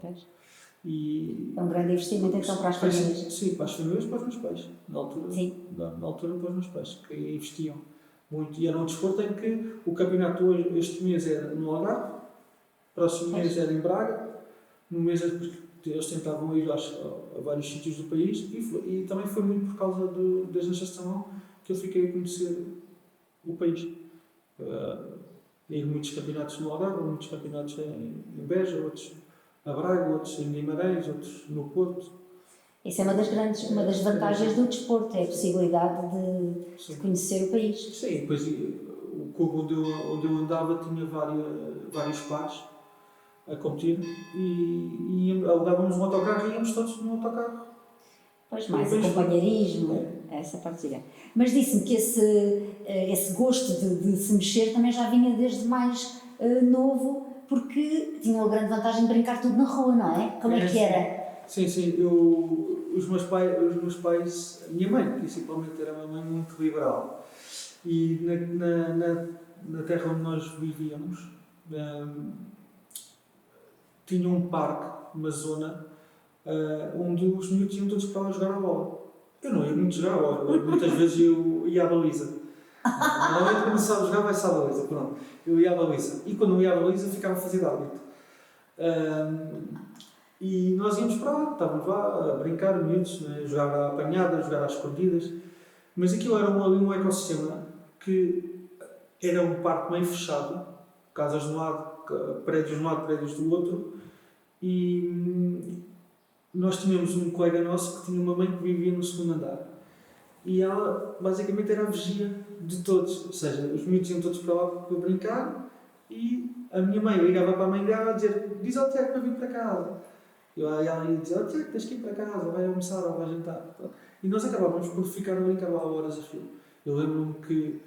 É um grande investimento então para as famílias. Sim, para as famílias e para os meus pais. Na altura, sim. Na altura para os meus pais, que investiam muito. E era um desporto em que o campeonato este mês era no Algarve, próximo mês era em Braga, no mês eles tentavam ir a vários sítios do país e também foi muito por causa da gestação que eu fiquei a conhecer o país. Ir muitos campeonatos no Algarve, muitos campeonatos em Beja, outros a Braga, outros em Guimarães, outros no Porto. Isso é uma das vantagens do desporto, é a possibilidade de conhecer o país. Sim, depois o clube onde eu andava tinha vários pares a competir e alugávamos um autocarro e íamos todos no autocarro. Pois, mais o companheirismo, essa partilha. Mas disse-me que esse gosto de se mexer também já vinha desde mais novo, porque tinha a grande vantagem de brincar tudo na rua, não é? Como é que era? Sim, os meus pais, a minha mãe principalmente era uma mãe muito liberal e na terra onde nós vivíamos tinha um parque, uma zona onde os miúdos iam todos para lá jogar a bola. Eu não ia muito jogar a bola, muitas vezes eu ia à baliza. Normalmente quando se sabe jogar vai-se à baliza, pronto. Eu ia à baliza. E quando eu ia à baliza ficava a fazer de árbitro. E nós íamos para lá, estávamos lá a brincar, miúdos, né? Jogar à apanhada, jogar às escondidas. Mas aquilo era ali um ecossistema que era um parque meio fechado, casas de um lado, prédios de um lado, prédios do outro. E nós tínhamos um colega nosso que tinha uma mãe que vivia no segundo andar. E ela basicamente era a vigia de todos, ou seja, os miúdos iam todos para lá para brincar e a minha mãe ligava para a mãe dela a dizer: diz ao Tiago para vir para casa. E ela ia dizer: oh, Tiago, tens que ir para casa, vai almoçar ou vai jantar. E nós acabávamos por ficar a brincar lá horas a fio. Eu lembro-me que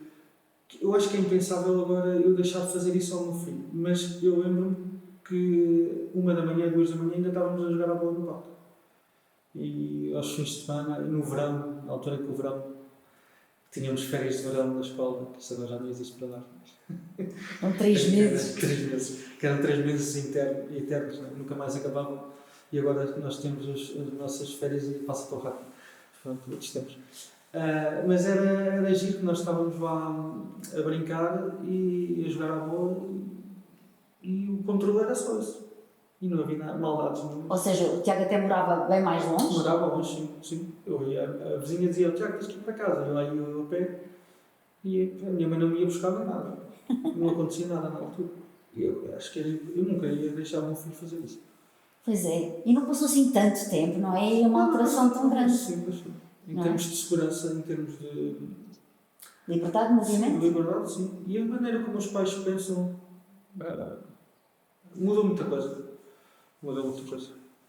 eu acho que é impensável agora eu deixar de fazer isso ao meu filho, mas eu lembro-me que 1 da manhã, 2 da manhã ainda estávamos a jogar a bola no parque. e aos fins de semana, e no verão, na altura que o verão, tínhamos férias de verão na escola, que isso agora já não existe para nós. Com 3 meses. 3 meses, que eram 3 meses eternos, né? Nunca mais acabavam, e agora nós temos as nossas férias e passa tão rápido. Pronto, outros tempos. Mas era giro que nós estávamos lá a brincar e a jogar à bola e o controle era só isso. E não havia maldades nenhuma. Ou seja, o Tiago até morava bem mais longe? Morava longe, sim. A vizinha dizia: Tiago, tens que ir para casa. Eu lá ia a pé e a minha mãe não me ia buscar nem nada. Não acontecia nada na altura. E eu acho que eu nunca ia deixar o meu filho fazer isso. Pois é, e não passou assim tanto tempo, não é? E uma alteração tão grande. Sim, em termos de segurança, em termos de liberdade de movimento? Liberdade, sim. E a maneira como os pais pensam mudou muita coisa.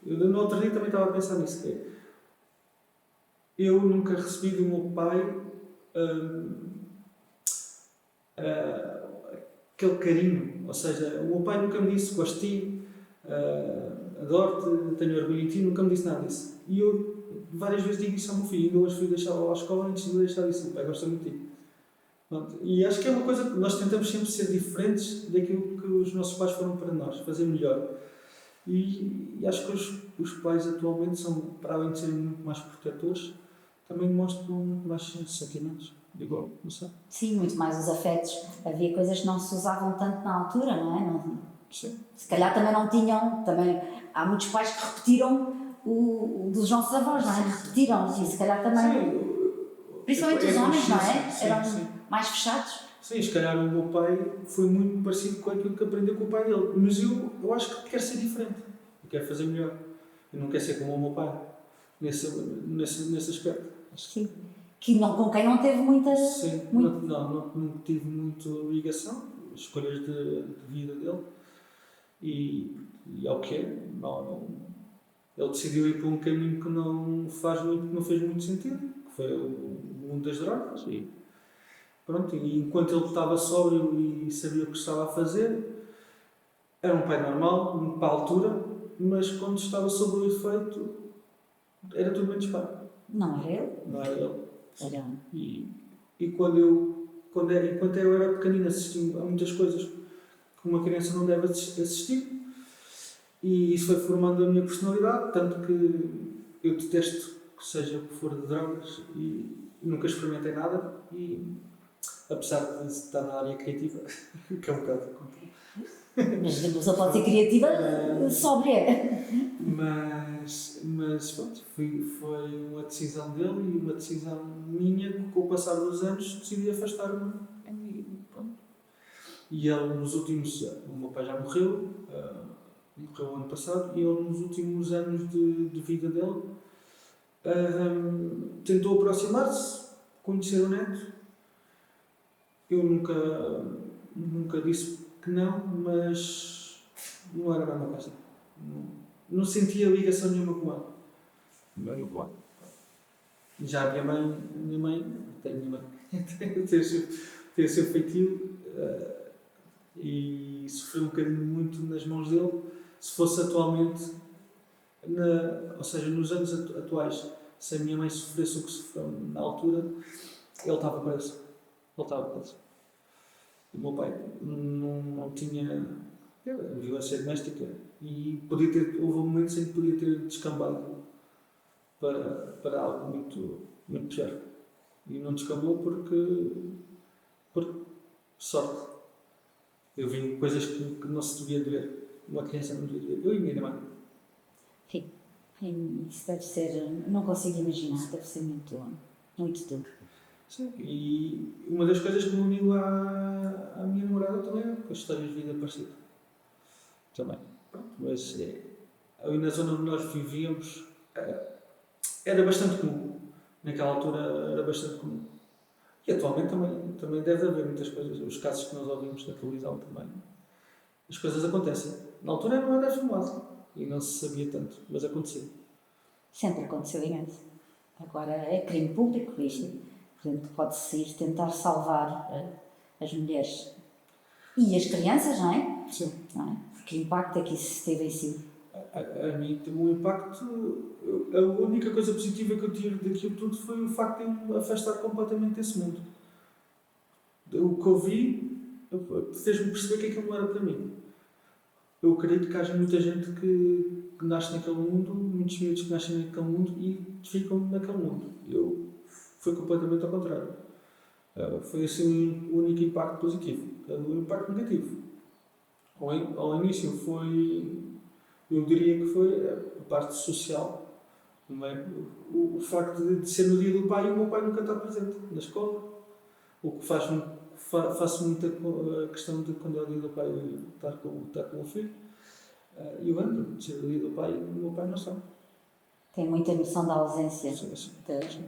Eu no outro dia também estava a pensar nisso, que é, eu nunca recebi do meu pai aquele carinho. Ou seja, o meu pai nunca me disse gosto de ti, adoro-te, tenho orgulho de ti, nunca me disse nada disso. E eu várias vezes digo isso ao meu filho, ainda hoje fui deixá-lo à escola antes de deixar isso, o pai gosta muito de ti. E acho que é uma coisa que nós tentamos sempre ser diferentes daquilo que os nossos pais foram para nós, fazer melhor. E acho que os pais atualmente são, para além de serem muito mais protetores, também mostram mais sentimentos. Igual, não sei. Sim, muito mais os afetos. Havia coisas que não se usavam tanto na altura, não é? Não, sim. Se calhar também não tinham. Também, há muitos pais que repetiram o dos nossos avós, não é? Repetiram, e se calhar também. Sim. Principalmente os homens, não é? Sim, eram sim. mais fechados. Sim, se calhar o meu pai foi muito parecido com aquilo que aprendeu com o pai dele. Mas eu acho que quero ser diferente. Eu quero fazer melhor. Eu não quero ser como o meu pai. Nesse aspecto. Sim. Que não, com quem não teve muita. Sim, não tive muita ligação. Escolhas de vida dele. E é o que é. Ele decidiu ir para um caminho que não fez muito sentido. Que foi o mundo das drogas. Pronto, e enquanto ele estava sóbrio e sabia o que estava a fazer, era um pai normal, para a altura, mas quando estava sob o efeito, era tudo menos pai. Não era ele? Não era ele. Era. E enquanto eu era pequenino, assisti a muitas coisas que uma criança não deve assistir, e isso foi formando a minha personalidade, tanto que eu detesto que seja o que for de drogas e nunca experimentei nada. Apesar de estar na área criativa, que é um bocado complicado. Mas a pessoa pode ser criativa sóbria. Mas pronto, foi uma decisão dele e uma decisão minha que, com o passar dos anos, decidi afastar-me. E ele, nos últimos. O meu pai já morreu ano passado, e ele, nos últimos anos de vida dele, tentou aproximar-se, conhecer o neto. Eu nunca disse que não, mas não era a mesma coisa. Não sentia ligação nenhuma com ela. Já a minha mãe tem o seu feitio e sofreu um bocadinho muito nas mãos dele. Se fosse atualmente, ou seja, nos anos atuais, se a minha mãe sofresse o que sofreu na altura, ele estava preso. O meu pai não tinha violência doméstica e houve momentos em que podia ter descambado para algo muito, muito pior. E não descambou porque sorte. Eu vi coisas que não se devia de ver. Uma criança não devia de ver. Eu e a minha irmã. Sim. Isso deve ser. Não consigo imaginar. Deve ser muito, muito duro. Sim, e uma das coisas que me uniu à minha namorada também é com as histórias de vida parecida. Também. Mas ali na zona onde nós vivíamos era bastante comum. Naquela altura era bastante comum. E atualmente também deve haver muitas coisas. Os casos que nós ouvimos na televisão também. As coisas acontecem. Na altura não era filmado e não se sabia tanto, mas acontecia. Sempre aconteceu imenso. Agora é crime público isto. Portanto, pode-se ir tentar salvar as mulheres e as crianças, não é? Sim. Não é? Porque o impacto é que isso teve em si. A mim teve um impacto. A única coisa positiva que eu tiro daquilo tudo foi o facto de me afastar completamente desse mundo. O que eu vi fez-me perceber que aquilo não era para mim. Eu acredito que haja muita gente que nasce naquele mundo, muitos miúdos que nascem naquele mundo e ficam naquele mundo. Eu fui completamente ao contrário. Foi assim o único impacto positivo. O impacto negativo, ao início, foi, eu diria que foi a parte social. Não é? O facto de ser no dia do pai e o meu pai nunca está presente na escola. O que faço muita questão de, quando é o dia do pai, estar com o meu filho. E eu ando de ser o dia do pai e o meu pai não está. Tem muita noção da ausência Sim, sim.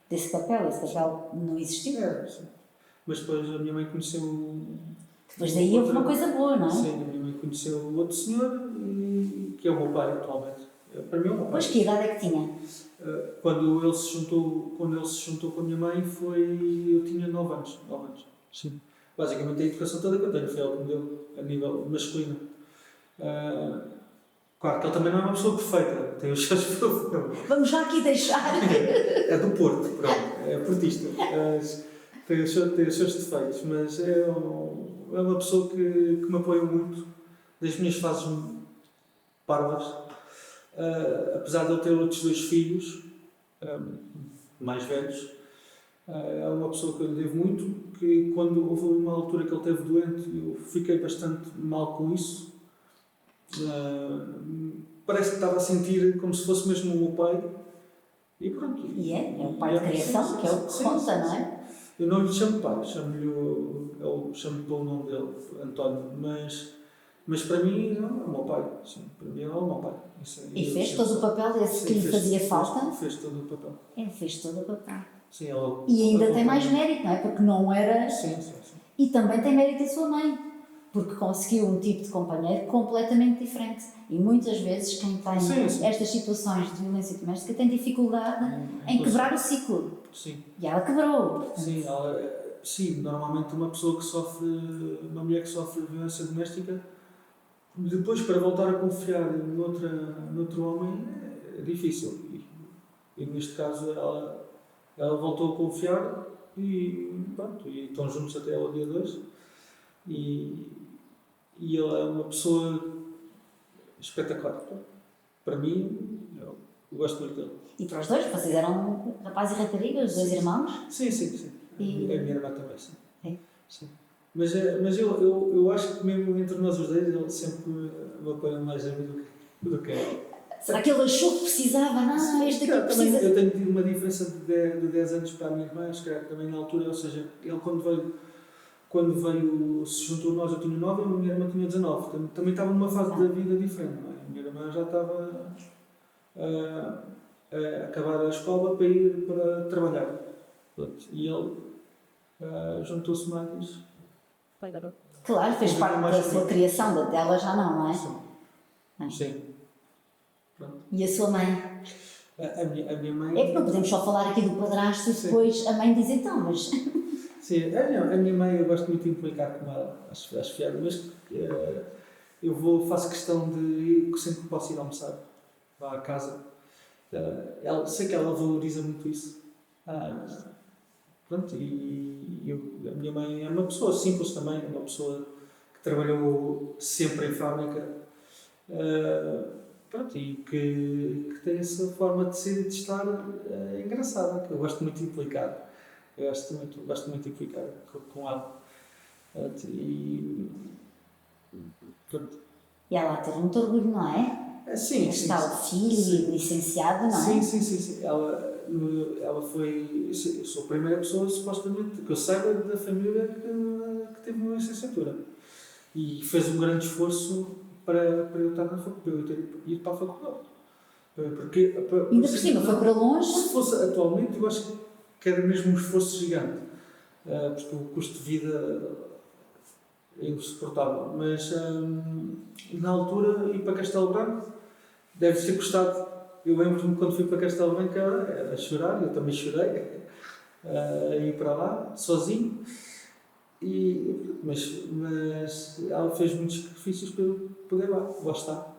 desse papel. Esse papel não existiu. Sim. Mas depois a minha mãe conheceu. Depois daí houve uma coisa boa, não é? Sim, a minha mãe conheceu outro senhor, que é o meu pai atualmente. Para mim é o meu pai. Pois, que idade é que tinha? Quando ele se juntou com a minha mãe, eu tinha 9 anos. 9 anos. Sim. Basicamente a educação toda que eu tenho foi ele que me deu, a nível masculino. Claro que ele também não é uma pessoa perfeita, tem os seus problemas. Vamos já aqui deixar. É do Porto, pronto, é portista. Tem os seus defeitos, mas é uma pessoa que me apoia muito das minhas fases parvas. Apesar de ele ter outros 2 filhos mais velhos, é uma pessoa que eu lhe devo muito, que quando houve uma altura que ele esteve doente, eu fiquei bastante mal com isso. Parece que estava a sentir como se fosse mesmo o meu pai. E pronto. E é o pai de criação, que é o que conta, não é? Eu não lhe chamo pai, chamo-lhe pelo nome dele, António, mas para mim não, é o meu pai. Sim, para mim não é o meu pai. E fez todo o papel esse que lhe fazia falta? Fez todo o papel. Ele fez todo o papel. Sim, e ainda tem mais mérito, não é? Porque não era... Sim. E também tem mérito a sua mãe, porque conseguiu um tipo de companheiro completamente diferente. E muitas vezes quem tem estas situações de violência doméstica tem dificuldade em quebrar o ciclo. Sim. E ela quebrou. Sim, normalmente uma mulher que sofre violência doméstica, depois para voltar a confiar noutro homem é difícil. E neste caso ela voltou a confiar e estão juntos até ao dia 2. E ele é uma pessoa espetacular. Para mim, eu gosto muito dele. E para os dois? Vocês eram rapaz e rapariga, os 2 irmãos? Sim. E... A minha irmã também, sim. É. Sim. Mas eu acho que mesmo entre nós os 2, ele sempre me apoia mais a mim do que ela. Será que ele achou que precisava? Não, este aqui precisa... Eu tenho tido uma diferença de 10 anos para a minha irmã, se calhar também na altura, ou seja, ele quando veio, se juntou a nós, eu tinha 9 e a minha irmã tinha 19. Também estava numa fase da vida diferente, não é? A minha irmã já estava a acabar a escola para ir para trabalhar. E ele juntou-se mais. Claro, fez parte da sua criação, dela já não é? Sim. Pronto. E a sua mãe? A minha mãe... É que não podemos só falar aqui do padrasto e depois a mãe diz então, mas... Sim, a minha mãe eu gosto muito de implicar com ela, acho fiado, mas faço questão de ir, sempre que posso ir almoçar, vá à casa. Sei que ela valoriza muito isso. Pronto, a minha mãe é uma pessoa simples também, é uma pessoa que trabalhou sempre em fábrica. Pronto, e que tem essa forma de ser e de estar engraçada, que eu gosto muito de implicar. Eu gosto muito de implicar com ela. E ela teve muito orgulho, não é? Sim. Está o filho licenciado, não é? Sim. Ela foi... Eu sou a primeira pessoa, supostamente, que eu saiba da família que teve uma licenciatura. E fez um grande esforço para eu estar na faculdade, para eu ter ido para a faculdade. Porque, ainda por cima, foi para longe? Se fosse atualmente, eu acho que era mesmo um esforço gigante. Porque o custo de vida é insuportável. Mas, na altura, ir para Castelo Branco deve ter custado. Eu lembro-me quando fui para Castelo Branco a chorar, eu também chorei, a ir para lá, sozinho. Mas ela fez muitos sacrifícios para eu poder lá estar.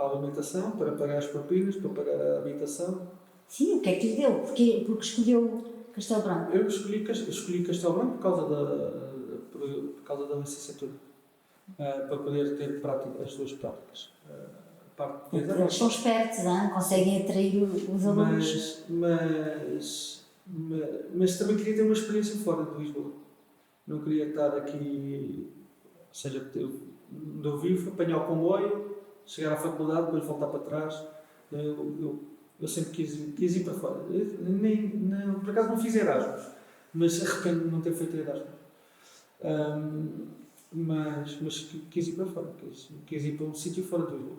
para a alimentação, para pagar as propinas, para pagar a habitação. Sim, o que é que lhe deu? Porque escolheu Castelo Branco. Eu escolhi Castelo Branco por causa da licenciatura, para poder ter as duas práticas. A parte de Porque eles são espertos, hein? Conseguem atrair os alunos. Mas também queria ter uma experiência fora de Lisboa. Não queria estar aqui, ou seja, onde eu vivo, apanhar o comboio, chegar à faculdade, depois voltar para trás. Eu sempre quis ir para fora. Por acaso não fiz Erasmus, mas arrependo de não ter feito Erasmus. Mas quis ir para fora, quis ir para um sítio fora de Lisboa.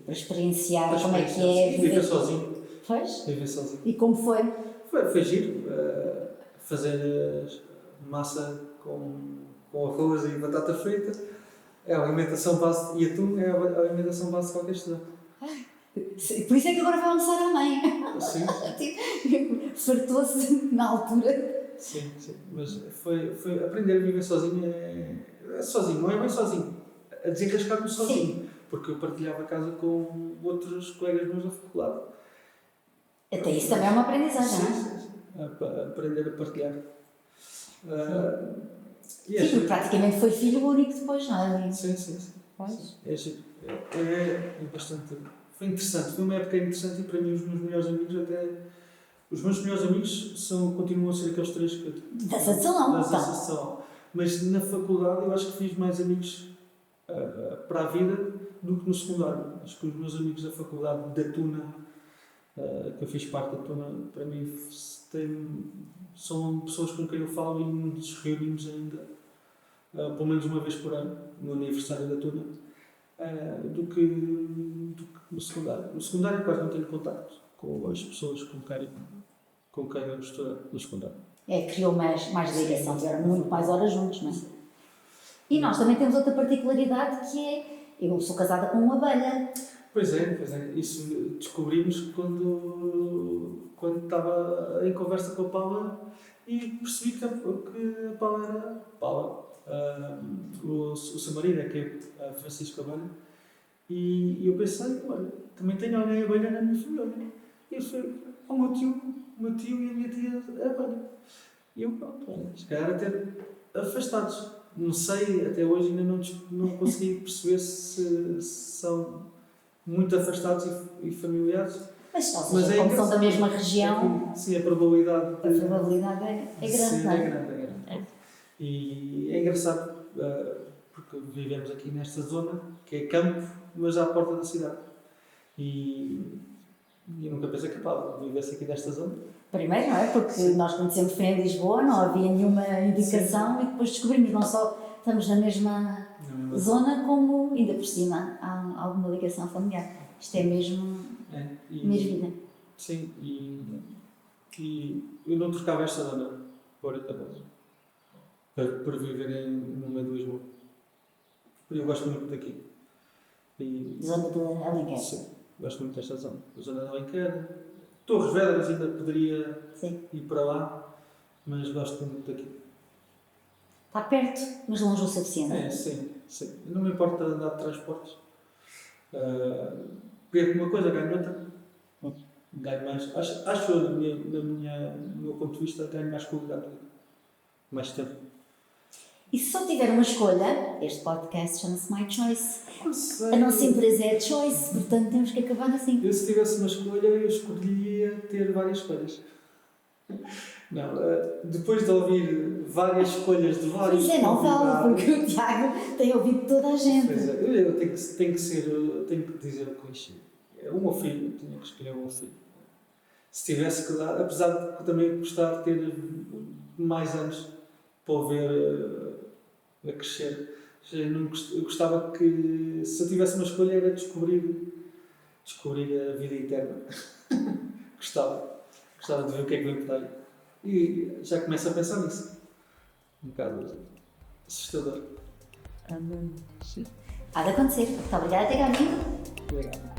Para experienciar como é que é viver sozinho. Pois? Viver sozinho. E como foi? Foi giro. Fazer massa com arroz e batata frita. É a alimentação base, e atum é a alimentação base de qualquer estudante. Por isso é que agora vai almoçar à mãe. Sim. Fartou-se na altura. Sim. Mas foi aprender a viver sozinho. Sozinho, não é bem sozinho. A desenrascar-me sozinho. Sim. Porque eu partilhava a casa com outros colegas meus da faculdade. Até isso também é uma aprendizagem, sim. Aprender a partilhar. Sim, porque praticamente foi filho único depois, não é? Sim. É bastante... Foi interessante, foi uma época interessante e para mim os meus melhores amigos Os meus melhores amigos continuam a ser aqueles três que eu tenho. Dessa salão, salão. Mas na faculdade eu acho que fiz mais amigos para a vida do que no secundário. Acho que os meus amigos da faculdade da Tuna, que eu fiz parte da Tuna, para mim são pessoas com quem eu falo e nos reunimos ainda, pelo menos uma vez por ano, no aniversário da Tuna, do que no secundário. No secundário quase não tenho contacto com as pessoas com quem eu estou no secundário. Criou mais ligação, tiveram muito mais horas juntos, não é? E nós também temos outra particularidade que é, eu sou casada com uma abelha. Pois é. Isso descobrimos quando estava em conversa com a Paula e percebi que a Paula era Paula. O seu marido é que é Francisco Abelha. E eu pensei, olha, também tenho alguém abelha na minha família. E eu fui ao meu tio e a minha tia abelha. E eu, pronto, se calhar até afastados. Não sei, até hoje ainda não consegui perceber se são muito afastados e familiares. Mas como são da mesma região... Sim, a probabilidade é grande, não é? É grande. E é engraçado, porque vivemos aqui nesta zona, que é campo, mas à porta da cidade. E nunca pensei que a Paula vivesse aqui nesta zona. Primeiro, não é? Porque nós conhecemos foi em Lisboa, não havia nenhuma indicação. Sim. E depois descobrimos, não só estamos na mesma zona, como ainda por cima há alguma ligação familiar. Isto é mesmo vida. Sim, e eu não trocava esta zona por viver no meio de Lisboa. Eu gosto muito daqui. Zona de Alenquer. Sim, gosto muito desta zona. A zona de Alenquer. Torres Vedras ainda poderia ir para lá, mas gosto muito daqui. Está perto, mas longe o suficiente. Sim. Não me importa andar de transportes. Perco uma coisa, ganho outra. Ganho mais. Acho no meu ponto de vista, ganho mais qualidade de vida. Mais tempo. E se só tiver uma escolha, este podcast chama-se My Choice. Não sei. A nossa empresa é Choice, portanto temos que acabar assim. Eu, se tivesse uma escolha, eu escolheria ter várias escolhas. Não, depois de ouvir várias escolhas de vários convidados... não fala, porque o Tiago tem ouvido toda a gente. Pois é, eu tenho que dizer o clichê. O meu filho, eu tinha que escolher o meu filho. Se tivesse que dar, apesar de também gostar de ter mais anos para o ver a crescer, eu gostava que, se eu tivesse uma escolha, era descobrir a vida eterna. Gostava de ver o que é que vem por aí. E já começo a pensar nisso. Um bocado assustador. Sim. Há de acontecer. Muito obrigada, até cá, amigo. Obrigado.